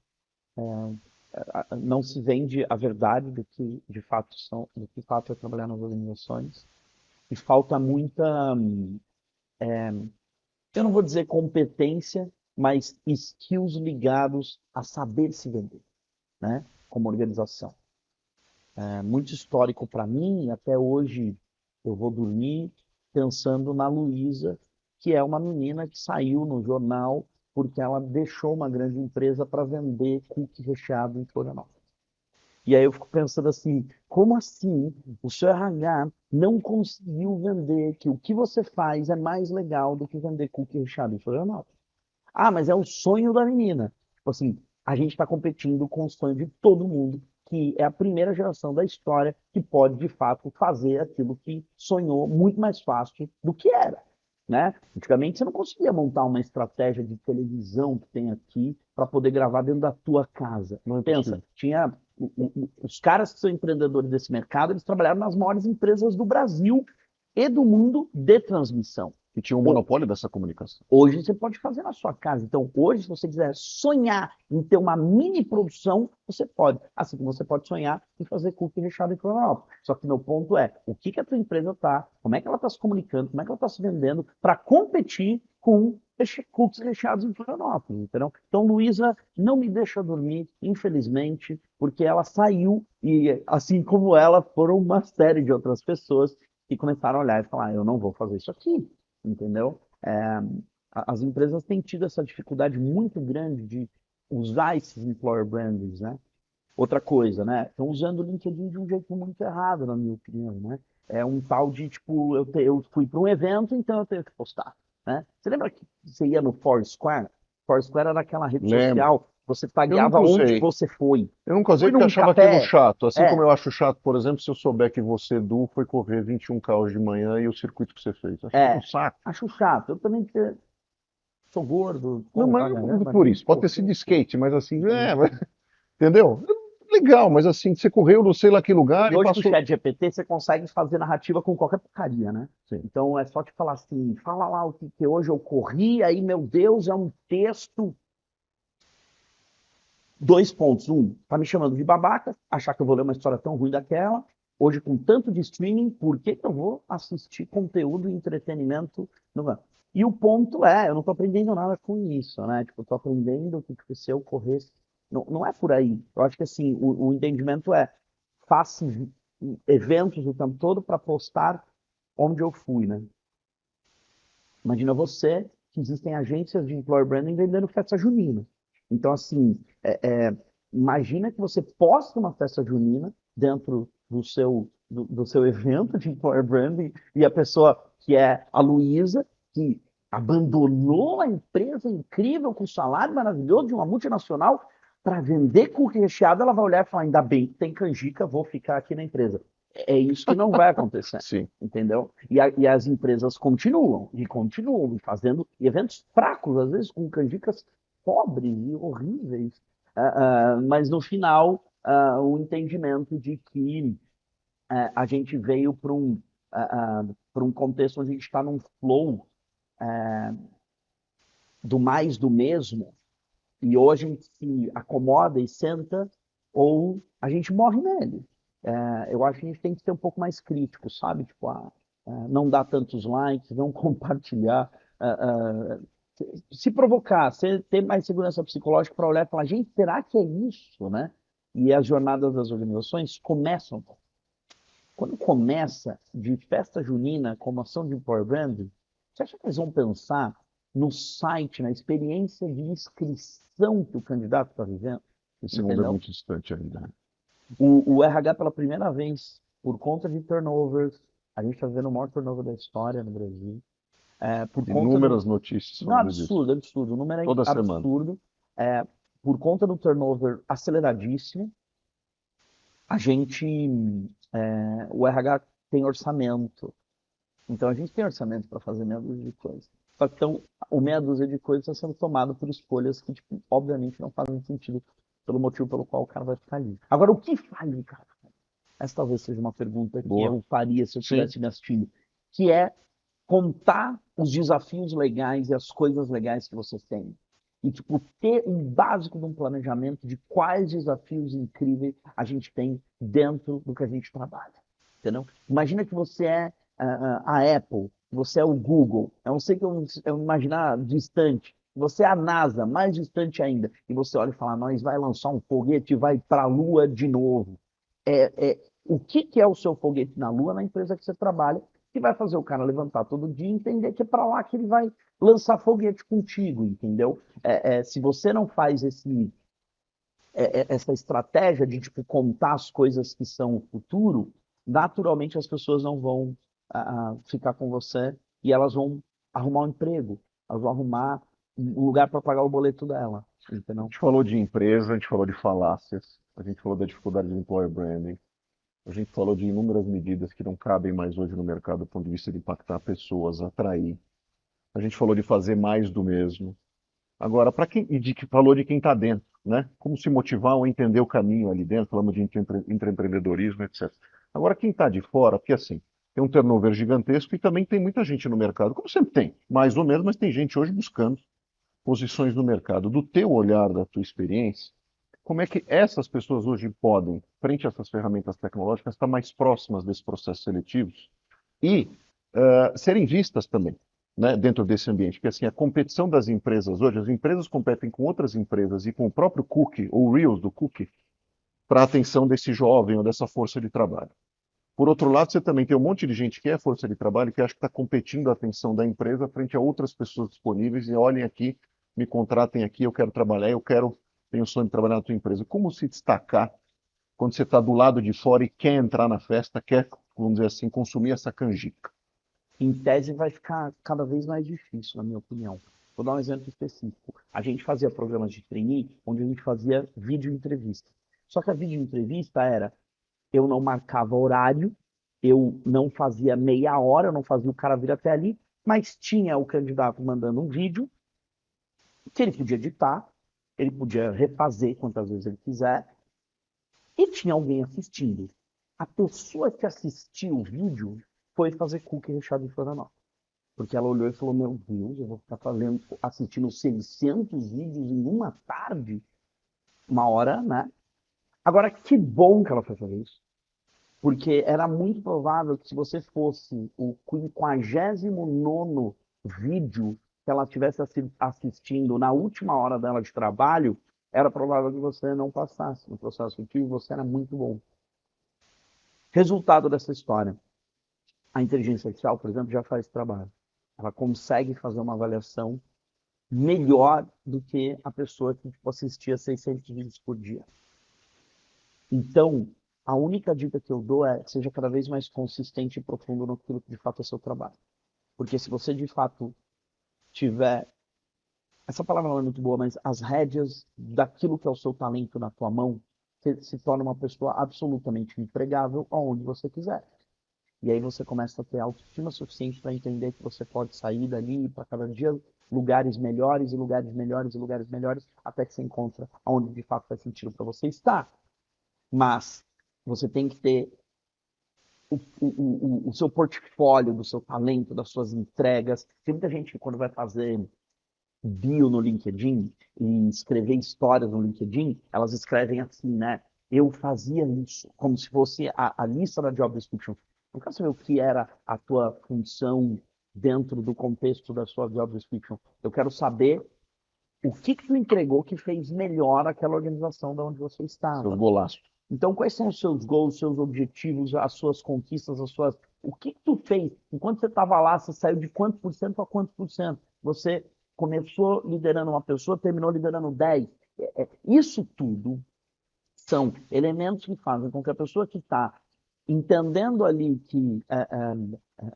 Não se vende a verdade do que de fato são, do que de fato é trabalhar nas organizações. E falta muita, eu não vou dizer competência, mas skills ligados a saber se vender, né? Como organização. É muito histórico para mim, e até hoje eu vou dormir pensando na Luísa, que é uma menina que saiu no jornal porque ela deixou uma grande empresa para vender cookie recheado em Florianópolis. E aí eu fico pensando assim, como assim o seu RH não conseguiu vender que o que você faz é mais legal do que vender cookie recheado em Florianópolis? Ah, mas é o sonho da menina. Tipo assim, a gente está competindo com o sonho de todo mundo, que é a primeira geração da história que pode, de fato, fazer aquilo que sonhou muito mais fácil do que era, né? Antigamente você não conseguia montar uma estratégia de televisão que tem aqui para poder gravar dentro da tua casa. Não é Pensa, possível. tinha os caras que são empreendedores desse mercado, eles trabalharam nas maiores empresas do Brasil e do mundo de transmissão. E tinha um monopólio dessa comunicação. Hoje você pode fazer na sua casa. Então, hoje, se você quiser sonhar em ter uma mini produção, você pode. Assim como você pode sonhar em fazer cookie recheado em Florianópolis. Só que meu ponto é, o que a tua empresa está, como é que ela está se comunicando, como é que ela está se vendendo para competir com cookies recheados em Florianópolis, entendeu? Então, Luísa não me deixa dormir, infelizmente, porque ela saiu e, assim como ela, foram uma série de outras pessoas que começaram a olhar e falar, eu não vou fazer isso aqui, entendeu? As empresas têm tido essa dificuldade muito grande de usar esses employer brandings, né? Outra coisa, né? Estão usando o LinkedIn de um jeito muito errado, na minha opinião, né? É um tal de, tipo, eu fui para um evento, então eu tenho que postar, né? Você lembra que você ia no Foursquare? Foursquare era aquela rede Lembro. social, você Eu tagueava nunca onde usei. você foi. Eu nunca usei Foi porque eu num achava aquilo café? chato. Assim como É, eu acho chato, por exemplo, se eu souber que você, Du, foi correr 21 km de manhã e o circuito que você fez. Acho um é. saco. Acho chato. Eu também sou gordo, Não, como mas pra não é caramba, por né? isso. Pode Pô, ter sido de skate, mas assim, entendeu? entendeu? Legal, mas assim, você correu não sei lá que lugar E e hoje com o passou. chat GPT você consegue fazer narrativa com qualquer porcaria, né? Sim. Então é só te falar assim, fala lá o que hoje eu corri, aí, meu Deus, é um texto. Dois pontos. Um, tá me chamando de babaca, achar que eu vou ler uma história tão ruim daquela. Hoje, com tanto de streaming, por que que eu vou assistir conteúdo e entretenimento? E o ponto é, eu não tô aprendendo nada com isso, né? Tipo, eu tô aprendendo o que se eu corresse. Não, não é por aí. Eu acho que assim, o entendimento é faça eventos o tempo todo para postar onde eu fui, né? Imagina você que existem agências de employer branding vendendo festa junina. Então, assim, imagina que você posta uma festa junina dentro do seu evento de employer branding e a pessoa que é a Luísa, que abandonou a empresa incrível com salário maravilhoso de uma multinacional para vender cookie recheado, ela vai olhar e falar, ainda bem que tem canjica, vou ficar aqui na empresa. É isso que não vai acontecer, Sim. entendeu? E as empresas continuam fazendo eventos fracos, às vezes com canjicas pobres e horríveis, mas no final o entendimento de que a gente veio para um contexto onde a gente está num flow do mais do mesmo, e ou a gente se acomoda e senta, ou a gente morre nele. Eu acho que a gente tem que ser um pouco mais crítico, sabe? Tipo, não dar tantos likes, não compartilhar, se provocar, ter mais segurança psicológica para olhar e falar, gente, será que é isso, né? E as jornadas das organizações começam. Quando começa de festa junina como ação de employer branding, você acha que eles vão pensar no site, na experiência de inscrição que o candidato está vivendo? Esse mundo é Entendeu? muito distante ainda. O RH, pela primeira vez, por conta de turnovers, a gente está vivendo o maior turnover da história no Brasil, por conta do. Inúmeras notícias Não, falando disso. absurdo, absurdo. O número é Toda semana. absurdo. por conta do turnover aceleradíssimo, a gente, o RH tem orçamento. Então a gente tem orçamento para fazer meia dúzia de coisas. Só que então, o meia dúzia de coisas está sendo tomado por escolhas que, tipo, obviamente, não fazem sentido pelo motivo pelo qual o cara vai ficar ali. Agora, o que faz, cara? Essa talvez seja uma pergunta que eu faria se eu estivesse me assistindo, que é contar os desafios legais e as coisas legais que você tem. E, tipo, ter um básico de um planejamento de quais desafios incríveis a gente tem dentro do que a gente trabalha. Entendeu? Imagina que você é a Apple, você é o Google. Eu não sei que eu imaginar distante. Você é a NASA, mais distante ainda. E você olha e fala, nós vai lançar um foguete e vai para a Lua de novo. O que é o seu foguete na Lua na empresa que você trabalha, que vai fazer o cara levantar todo dia e entender que é para lá que ele vai lançar foguete contigo, entendeu? Se você não faz essa estratégia de tipo, contar as coisas que são o futuro, naturalmente as pessoas não vão ficar com você e elas vão arrumar um emprego, elas vão arrumar um lugar para pagar o boleto dela, entendeu? A gente falou de empresa, a gente falou de falácias, a gente falou da dificuldade de employer branding, a gente falou de inúmeras medidas que não cabem mais hoje no mercado do ponto de vista de impactar pessoas, atrair. A gente falou de fazer mais do mesmo. Agora, para quem falou de quem está dentro, né? Como se motivar ou entender o caminho ali dentro, falamos de intraempreendedorismo, etc. Agora, quem está de fora, porque assim, tem um turnover gigantesco e também tem muita gente no mercado, como sempre tem, mais ou menos, mas tem gente hoje buscando posições no mercado. Do teu olhar, da tua experiência, como é que essas pessoas hoje podem, frente a essas ferramentas tecnológicas, estar mais próximas desses processos seletivos e serem vistas também, né, dentro desse ambiente? Porque assim, a competição das empresas hoje, as empresas competem com outras empresas e com o próprio cookie, ou Reels do cookie, para a atenção desse jovem ou dessa força de trabalho. Por outro lado, você também tem um monte de gente que é força de trabalho que acha que está competindo a atenção da empresa frente a outras pessoas disponíveis e olhem aqui, me contratem aqui, eu quero trabalhar, tenho o sonho de trabalhar na tua empresa. Como se destacar quando você está do lado de fora e quer entrar na festa, quer, vamos dizer assim, consumir essa canjica? Em tese vai ficar cada vez mais difícil, na minha opinião. Vou dar um exemplo específico. A gente fazia programas de trainee onde a gente fazia vídeo entrevista. Só que a vídeo entrevista era, eu não marcava horário, eu não fazia meia hora, eu não fazia o cara vir até ali, mas tinha o candidato mandando um vídeo que ele podia editar, ele podia refazer quantas vezes ele quiser, e tinha alguém assistindo. A pessoa que assistiu o vídeo foi fazer cookie recheado em Florianópolis. Porque ela olhou e falou, meu Deus, eu vou ficar assistindo 600 vídeos em uma tarde? Uma hora, né? Agora, que bom que ela foi fazer isso. Porque era muito provável que se você fosse o 59º vídeo que ela estivesse assistindo na última hora dela de trabalho, era provável que você não passasse no processo seletivo e você era muito bom. Resultado dessa história. A inteligência artificial, por exemplo, já faz esse trabalho. Ela consegue fazer uma avaliação melhor do que a pessoa que tipo, assistia 600 vídeos por dia. Então, a única dica que eu dou é seja cada vez mais consistente e profundo naquilo que de fato é seu trabalho. Porque se você de fato tiver, essa palavra não é muito boa, mas as rédeas daquilo que é o seu talento na tua mão, você se torna uma pessoa absolutamente empregável aonde você quiser. E aí você começa a ter autoestima suficiente para entender que você pode sair dali para cada dia lugares melhores e lugares melhores e lugares melhores, até que você encontra onde de fato faz sentido para você estar. Mas você tem que ter o seu portfólio do seu talento, das suas entregas. Tem muita gente que quando vai fazer bio no LinkedIn e escrever histórias no LinkedIn, elas escrevem assim, né? Eu fazia isso, como se fosse a lista da job description. Não quero saber o que era a tua função dentro do contexto da sua job description. Eu quero saber o que tu entregou que fez melhor aquela organização da onde você estava. Seus golaços. Então, quais são os seus goals, os seus objetivos, as suas conquistas, o que tu fez? Enquanto você estava lá, você saiu de quanto por cento a quanto por cento? Você começou liderando uma pessoa, terminou liderando 10. Isso tudo são elementos que fazem com que a pessoa que está entendendo ali que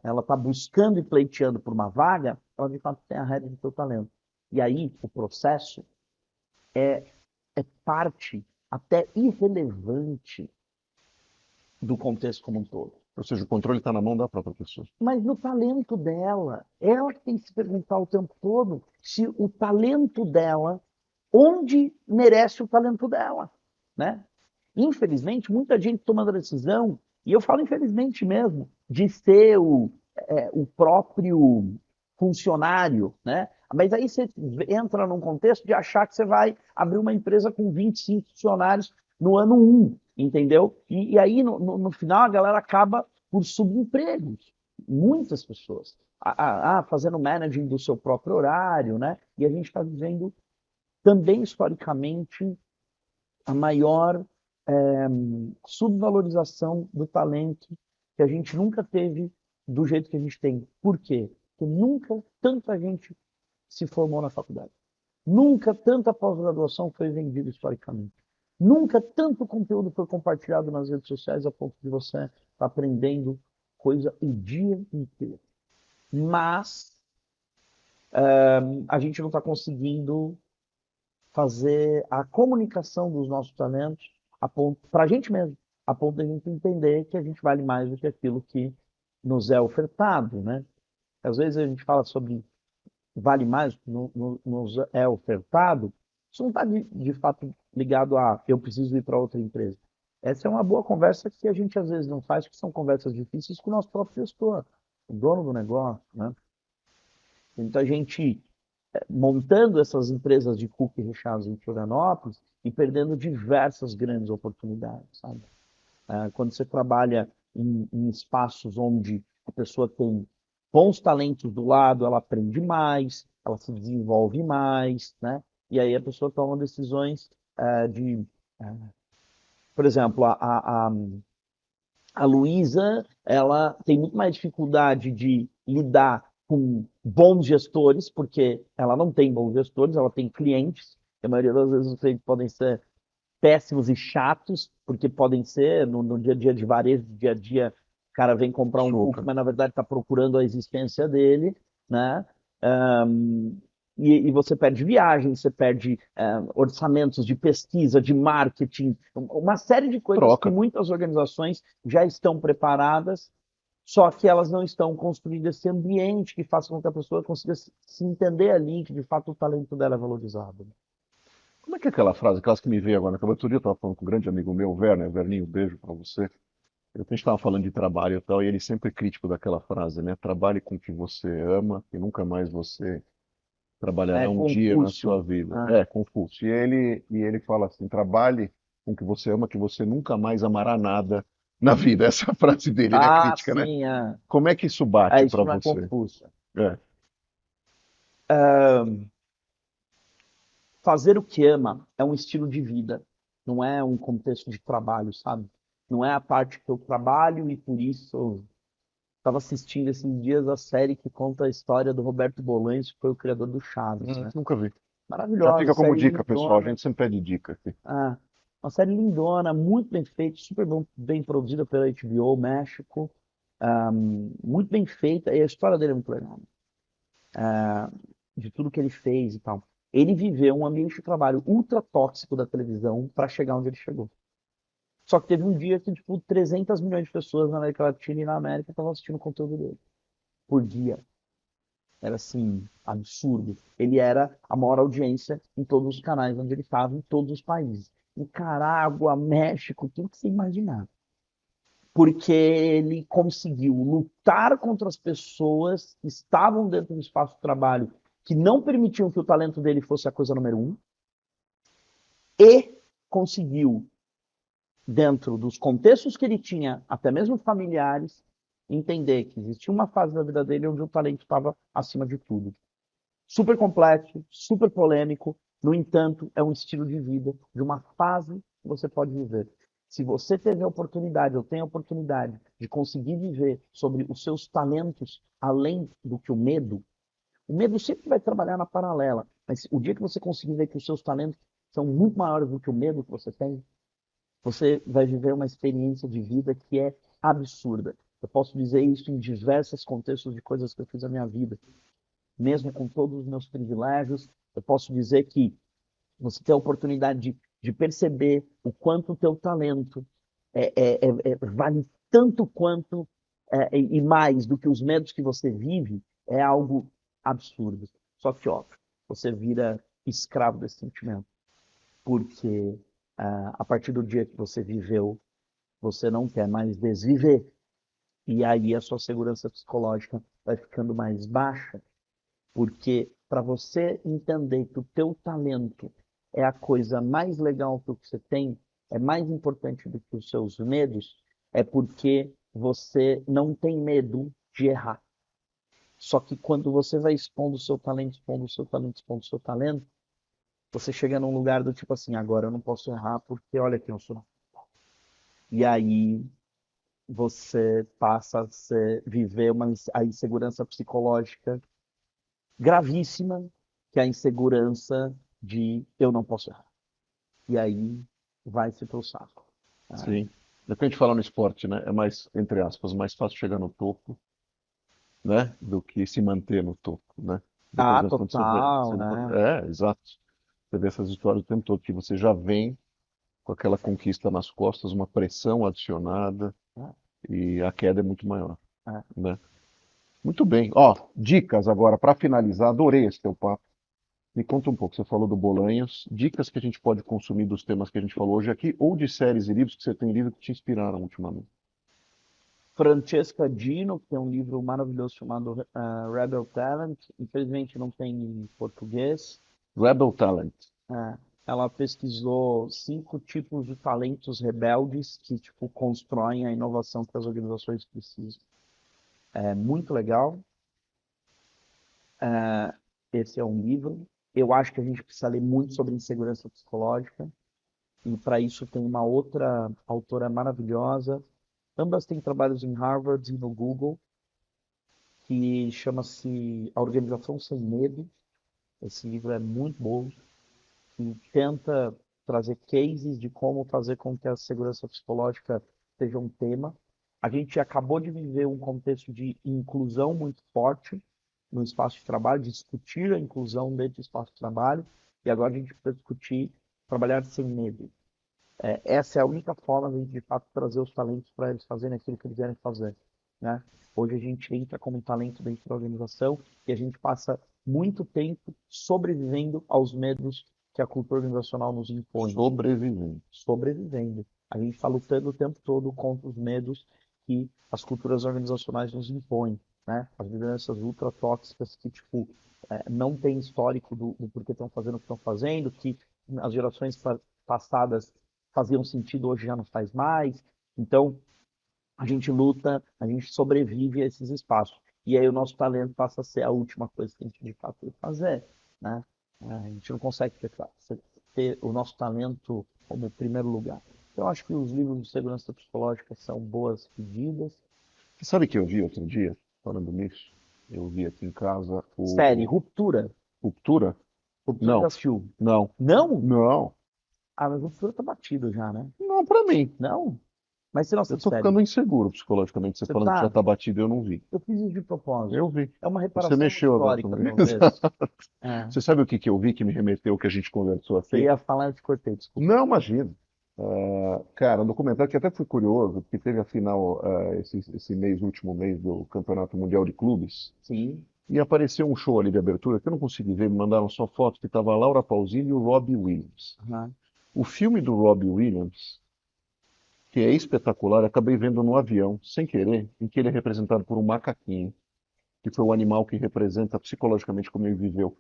ela está buscando e pleiteando por uma vaga, ela de fato tem a rédea do seu talento. E aí, o processo é parte até irrelevante do contexto como um todo. Ou seja, o controle está na mão da própria pessoa. Mas no talento dela, ela que tem que se perguntar o tempo todo se o talento dela, onde merece o talento dela, né? Infelizmente, muita gente tomando a decisão, e eu falo infelizmente mesmo, de ser o próprio funcionário, né? Mas aí você entra num contexto de achar que você vai abrir uma empresa com 25 funcionários no ano 1, entendeu? E aí, no final, a galera acaba por subempregos. Muitas pessoas. Fazendo managing do seu próprio horário, né? E a gente está vivendo também, historicamente, a maior subvalorização do talento que a gente nunca teve do jeito que a gente tem. Por quê? Porque nunca tanta gente se formou na faculdade. Nunca tanta pós-graduação foi vendida historicamente. Nunca tanto conteúdo foi compartilhado nas redes sociais a ponto de você estar aprendendo coisa o dia inteiro. Mas a gente não está conseguindo fazer a comunicação dos nossos talentos para a gente mesmo, a ponto de a gente entender que a gente vale mais do que aquilo que nos é ofertado, né? Às vezes a gente fala sobre vale mais do que nos é ofertado, isso não está de fato ligado a eu preciso ir para outra empresa. Essa é uma boa conversa que a gente às vezes não faz, que são conversas difíceis com o nosso próprio gestor, o dono do negócio, né? Então a gente montando essas empresas de cookie recheados em Florianópolis e perdendo diversas grandes oportunidades, sabe? Quando você trabalha em espaços onde a pessoa tem bons talentos do lado, ela aprende mais, ela se desenvolve mais, né? E aí a pessoa toma decisões por exemplo, a Luísa, ela tem muito mais dificuldade de lidar com bons gestores, porque ela não tem bons gestores, ela tem clientes, e a maioria das vezes os clientes podem ser péssimos e chatos, porque podem ser no dia a dia de varejo, no dia a dia, o cara vem comprar um cookie, mas na verdade está procurando a existência dele, né? Um, e você perde viagens, você perde orçamentos de pesquisa, de marketing, uma série de coisas que muitas organizações já estão preparadas, só que elas não estão construindo esse ambiente que faça com que a pessoa consiga se entender ali, que de fato o talento dela é valorizado. Como é que é aquela frase, aquelas que me veio agora? Acabou outro dia eu estava falando com um grande amigo meu, o Werner, Werninho, beijo para você. A gente estava falando de trabalho e tal, e ele sempre é crítico daquela frase, né? Trabalhe com o que você ama, que nunca mais você trabalhará um dia na sua vida. É, Confúcio. E ele fala assim, trabalhe com o que você ama, que você nunca mais amará nada na vida. Essa é a frase dele, ele é crítica, sim, né? Como é que isso bate para isso não é você? Confúcio. É. Fazer o que ama é um estilo de vida, não é um contexto de trabalho, sabe? Não é a parte que eu trabalho e por isso estava assistindo esses dias a série que conta a história do Roberto Bolaños, que foi o criador do Chaves, né? Nunca vi. Já Maravilhosa, fica como série dica, pessoal. A lindona. gente sempre pede dica aqui. Uma série lindona, muito bem feita, super bem produzida pela HBO México, muito bem feita, e a história dele é muito legal. De tudo que ele fez e tal. Ele viveu um ambiente de trabalho ultra tóxico da televisão para chegar onde ele chegou. Só que teve um dia que, tipo, 300 milhões de pessoas na América Latina e na América estavam assistindo o conteúdo dele. Por dia. Era, assim, absurdo. Ele era a maior audiência em todos os canais onde ele estava, em todos os países. Nicarágua, México, tudo que você imaginar. Porque ele conseguiu lutar contra as pessoas que estavam dentro do espaço de trabalho que não permitiam que o talento dele fosse a coisa número 1 e conseguiu, dentro dos contextos que ele tinha, até mesmo familiares, entender que existia uma fase da vida dele onde o talento estava acima de tudo. Super complexo, super polêmico, no entanto, é um estilo de vida, de uma fase que você pode viver. Se você teve a oportunidade, ou tem a oportunidade, de conseguir viver sobre os seus talentos além do que o medo sempre vai trabalhar na paralela, mas o dia que você conseguir ver que os seus talentos são muito maiores do que o medo que você tem, você vai viver uma experiência de vida que é absurda. Eu posso dizer isso em diversos contextos de coisas que eu fiz na minha vida. Mesmo com todos os meus privilégios, eu posso dizer que Você ter a oportunidade de perceber o quanto o teu talento vale tanto quanto e mais do que os medos que você vive, é algo absurdo. Só que, óbvio, você vira escravo desse sentimento. Porque a partir do dia que você viveu, você não quer mais desviver. E aí a sua segurança psicológica vai ficando mais baixa, porque para você entender que o teu talento é a coisa mais legal que você tem, é mais importante do que os seus medos, é porque você não tem medo de errar. Só que quando você vai expondo o seu talento, expondo o seu talento, expondo o seu talento, você chega num lugar do tipo assim, agora eu não posso errar porque olha quem eu sou. E aí você passa a viver a insegurança psicológica gravíssima, que é a insegurança de eu não posso errar. E aí vai-se pro saco. Sim. Depende de falar no esporte, né? É mais, entre aspas, mais fácil chegar no topo, né? Do que se manter no topo, né? Depois, Ah, mas quando você vê, total, né? exato. Você vê essas histórias o tempo todo, que você já vem com aquela conquista nas costas, uma pressão adicionada e a queda é muito maior, É. né? Muito bem. Ó, dicas agora para finalizar. Adorei esse teu papo. Me conta um pouco. Você falou do Bolanhos. Dicas que a gente pode consumir dos temas que a gente falou hoje aqui, ou de séries e livros que você tem lido que te inspiraram ultimamente. Francesca Gino, que tem um livro maravilhoso chamado Rebel Talent. Infelizmente não tem em português. Rebel Talent. Ela pesquisou 5 tipos de talentos rebeldes que tipo constroem a inovação que as organizações precisam. É muito legal. Esse é um livro. Eu acho que a gente precisa ler muito sobre insegurança psicológica. E para isso tem uma outra autora maravilhosa. Ambas têm trabalhos em Harvard e no Google, que chama-se A Organização Sem Medo. Esse livro é muito bom e tenta trazer cases de como fazer com que a segurança psicológica seja um tema. A gente acabou de viver um contexto de inclusão muito forte no espaço de trabalho, de discutir a inclusão dentro do espaço de trabalho, e agora a gente precisa discutir trabalhar sem medo. Essa é a única forma de, fato, trazer os talentos para eles fazerem aquilo que eles querem fazer, né? Hoje a gente entra como talento dentro da organização e a gente passa muito tempo sobrevivendo aos medos que a cultura organizacional nos impõe. Sobrevivendo. Sobrevivendo. A gente está lutando o tempo todo contra os medos que as culturas organizacionais nos impõem, né? As lideranças ultra tóxicas que, tipo, não tem histórico do porquê estão fazendo o que estão fazendo, que as gerações passadas faziam sentido, hoje já não faz mais. Então, a gente luta, a gente sobrevive a esses espaços. E aí o nosso talento passa a ser a última coisa que a gente de fato tem que fazer, né? A gente não consegue ter o nosso talento como primeiro lugar. Então, eu acho que os livros de segurança psicológica são boas pedidas. Você sabe que eu vi outro dia, falando nisso? Eu vi aqui em casa Série, Ruptura. Ruptura? Ruptura já Não, assistiu? não, Não? não. Ah, mas Ruptura tá batido já, né? Não, pra mim. Não? Mas você não Eu assiste tô série? ficando inseguro psicologicamente. Você Você falando que já tá? tá batido, eu não vi. Eu fiz isso de propósito. Eu vi. É uma Você reparação mexeu agora histórica, comigo. talvez. É. Você sabe o que que eu vi que me remeteu ao que a gente conversou Você aqui? ia falar, eu te cortei, desculpa. Não, imagina. Cara, um documentário que até fui curioso, que teve a final esse mês, último mês do Campeonato Mundial de Clubes, Sim. e apareceu um show ali de abertura que eu não consegui ver, me mandaram só foto que estava a Laura Pausini e o Robbie Williams. Aham. O filme do Robbie Williams, que é espetacular, eu acabei vendo no avião, sem querer, em que ele é representado por um macaquinho, que foi o animal que representa psicologicamente como ele viveu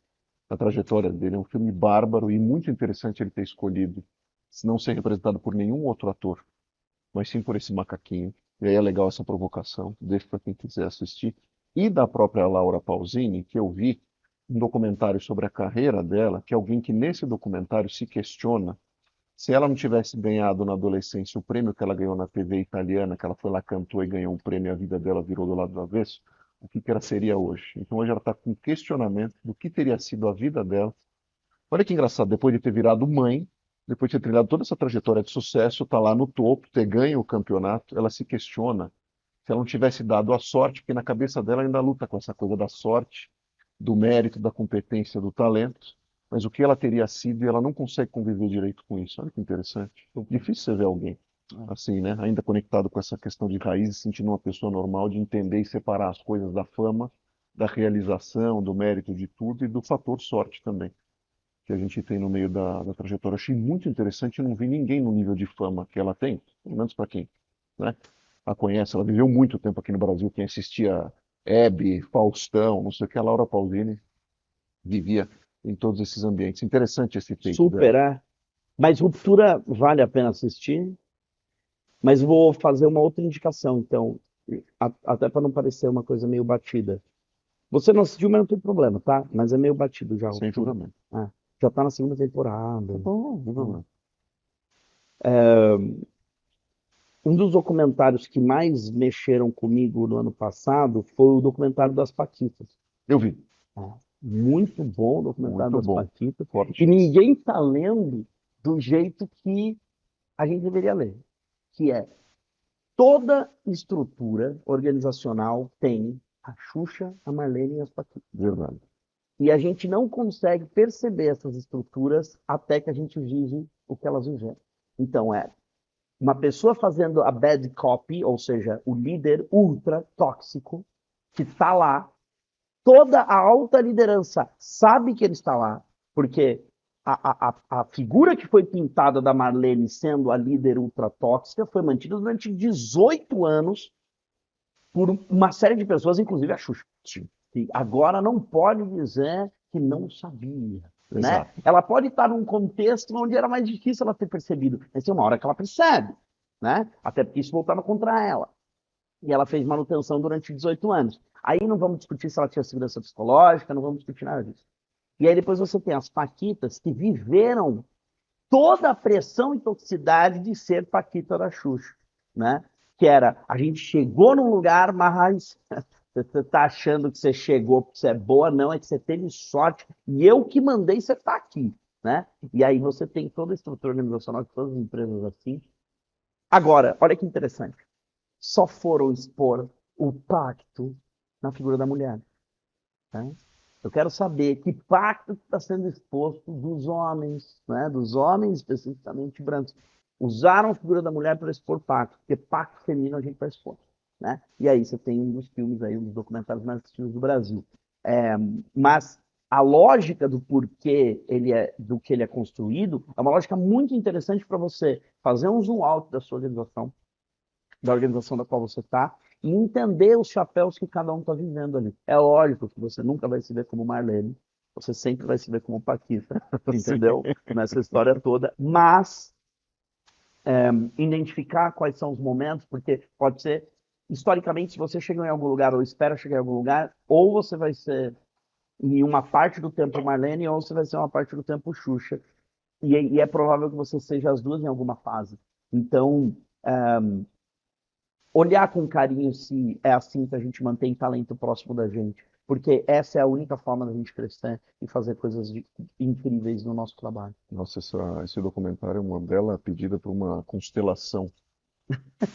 a trajetória dele. É um filme bárbaro e muito interessante ele ter escolhido não ser representado por nenhum outro ator, mas sim por esse macaquinho. E aí é legal essa provocação, deixo para quem quiser assistir. E da própria Laura Pausini, que eu vi um documentário sobre a carreira dela, que é alguém que nesse documentário se questiona se ela não tivesse ganhado na adolescência o prêmio que ela ganhou na TV italiana, que ela foi lá, cantou e ganhou um prêmio, a vida dela virou do lado do avesso, o que que ela seria hoje? Então hoje ela está com questionamento do que teria sido a vida dela. Olha que engraçado, depois de ter virado mãe, depois de ter trilhado toda essa trajetória de sucesso, está lá no topo, ter ganho o campeonato, ela se questiona se ela não tivesse dado a sorte, porque na cabeça dela ainda luta com essa coisa da sorte, do mérito, da competência, do talento, mas o que ela teria sido e ela não consegue conviver direito com isso. Olha que interessante. Difícil você ver alguém assim, né? Ainda conectado com essa questão de raízes, sentindo uma pessoa normal, de entender e separar as coisas da fama, da realização, do mérito de tudo e do fator sorte também, que a gente tem no meio da trajetória. Achei muito interessante, não vi ninguém no nível de fama que ela tem, pelo menos para quem, né, a conhece. Ela viveu muito tempo aqui no Brasil, quem assistia Hebe, Faustão, não sei o que, a Laura Pausini vivia em todos esses ambientes. Interessante esse feito Super, dela. é. Mas Ruptura vale a pena assistir, mas vou fazer uma outra indicação, então, até para não parecer uma coisa meio batida. Você não assistiu, mas não tem problema, tá? Mas é meio batido já, Sem Ruptura. julgamento. Ah, já tá na segunda temporada. Tá bom, não problema. Um dos documentários que mais mexeram comigo no ano passado foi o documentário das Paquitas. Eu vi. Muito bom o documentário Muito das bom. Paquitas. Forte. E ninguém está lendo do jeito que a gente deveria ler, que é toda estrutura organizacional tem a Xuxa, a Marlene e as Paquitas. Verdade. E a gente não consegue perceber essas estruturas até que a gente vive o que elas vivem. Então, uma pessoa fazendo a bad copy, ou seja, o líder ultra tóxico, que está lá, toda a alta liderança sabe que ele está lá, porque a figura que foi pintada da Marlene sendo a líder ultra tóxica foi mantida durante 18 anos por uma série de pessoas, inclusive a Xuxa. Sim. Que agora não pode dizer que não sabia. Né? Exato. Ela pode estar num contexto onde era mais difícil ela ter percebido, mas tem uma hora que ela percebe, né? Até porque isso voltava contra ela. E ela fez manutenção durante 18 anos. Aí não vamos discutir se ela tinha segurança psicológica, não vamos discutir nada disso. E aí depois você tem as Paquitas que viveram toda a pressão e toxicidade de ser Paquita da Xuxa, né? Que era, a gente chegou num lugar, mas você está achando que você chegou porque você é boa, não, é que você teve sorte, e eu que mandei você estar aqui, né? E aí você tem toda a estrutura organizacional de todas as empresas assim. Agora, olha que interessante, só foram expor o pacto na figura da mulher. Né? Eu quero saber que pacto está sendo exposto dos homens, né? Dos homens especificamente brancos. Usaram a figura da mulher para expor pacto, porque pacto feminino a gente vai expor. Né? E aí você tem um dos filmes aí, um dos documentários mais assistidos do Brasil. Mas a lógica do porquê do que ele é construído é uma lógica muito interessante para você fazer um zoom out da sua organização, da organização da qual você está, e entender os chapéus que cada um está vivendo ali. É lógico que você nunca vai se ver como Marlene, você sempre vai se ver como Paquita, entendeu? Nessa história toda, mas identificar quais são os momentos, porque pode ser, historicamente, se você chega em algum lugar ou espera chegar em algum lugar, ou você vai ser em uma parte do tempo Marlene, ou você vai ser uma parte do tempo Xuxa. E é provável que você seja as duas em alguma fase. Então, olhar com carinho se é assim que a gente mantém talento próximo da gente, porque essa é a única forma da gente crescer e fazer coisas incríveis no nosso trabalho. Nossa, esse documentário é uma bela pedida para uma constelação,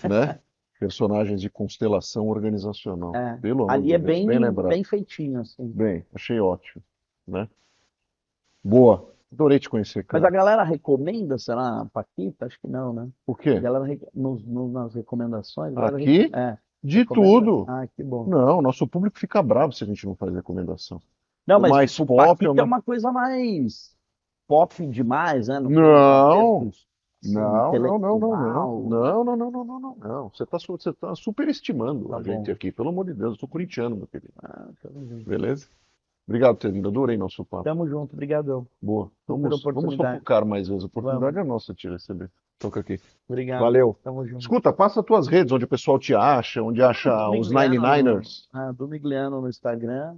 né? Personagens de constelação organizacional. Pelo amor Ali de é Deus, bem lembrado. bem feitinho, assim. Bem, achei ótimo, né? Boa, adorei te conhecer, Mas cara. a galera recomenda, será, Paquita? Acho que não, né? O A quê? galera, nas recomendações... a galera Aqui? De recomenda. tudo. Ah, que bom. Não, nosso público fica bravo se a gente não faz recomendação. Não, O mas mais o pop Paquita é é uma coisa mais pop demais, né? No Não, contexto, assim, não, não, não, não, não, intelectual. não, não, não, não, não, não, não. Você tá superestimando Tá a gente bom. aqui, pelo amor de Deus. Eu sou corintiano, meu querido. Tamo junto. Beleza? Obrigado, ter vindo. Adorei nosso papo. Tamo junto, brigadão. Boa. Super Vamos oportunidade. fofocar mais vezes. A oportunidade Vamos. é nossa te receber. Toca aqui. Obrigado. Valeu. Tamo junto. Escuta, passa as tuas redes, onde o pessoal te acha, onde acha os 99ers. Do Migliano no Instagram.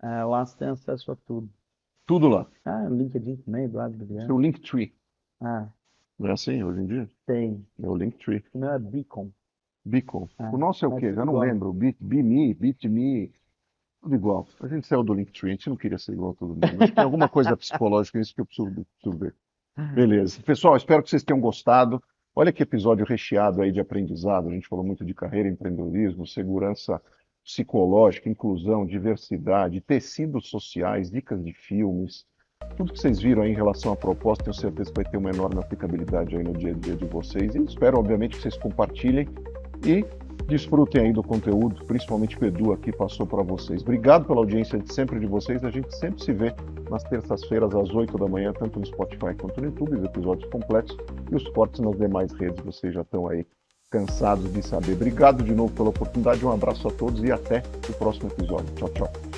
Lá você tem acesso a tudo. Tudo lá. LinkedIn também, Eduardo Migliano. Seu Linktree. Ah, Não é assim hoje em dia? tem. É o Linktree. O meu é Beacon. Beacon. Ah, O nosso é o mas quê? tudo Já não igual. lembro. BeMe, BitMe. Tudo igual. A gente saiu do Linktree, a gente não queria ser igual a todo mundo. Acho que tem alguma coisa psicológica nisso que eu preciso ver. Beleza. Pessoal, espero que vocês tenham gostado. Olha que episódio recheado aí de aprendizado. A gente falou muito de carreira, empreendedorismo, segurança psicológica, inclusão, diversidade, tecidos sociais, dicas de filmes, Tudo que vocês viram aí em relação à proposta, tenho certeza que vai ter uma enorme aplicabilidade aí no dia a dia de vocês. E espero, obviamente, que vocês compartilhem e desfrutem aí do conteúdo, principalmente o Edu aqui passou para vocês. Obrigado pela audiência de sempre de vocês. A gente sempre se vê nas terças-feiras às 8 da manhã, tanto no Spotify quanto no YouTube, os episódios completos e os cortes nas demais redes. Vocês já estão aí cansados de saber. Obrigado de novo pela oportunidade, um abraço a todos e até o próximo episódio. Tchau, tchau.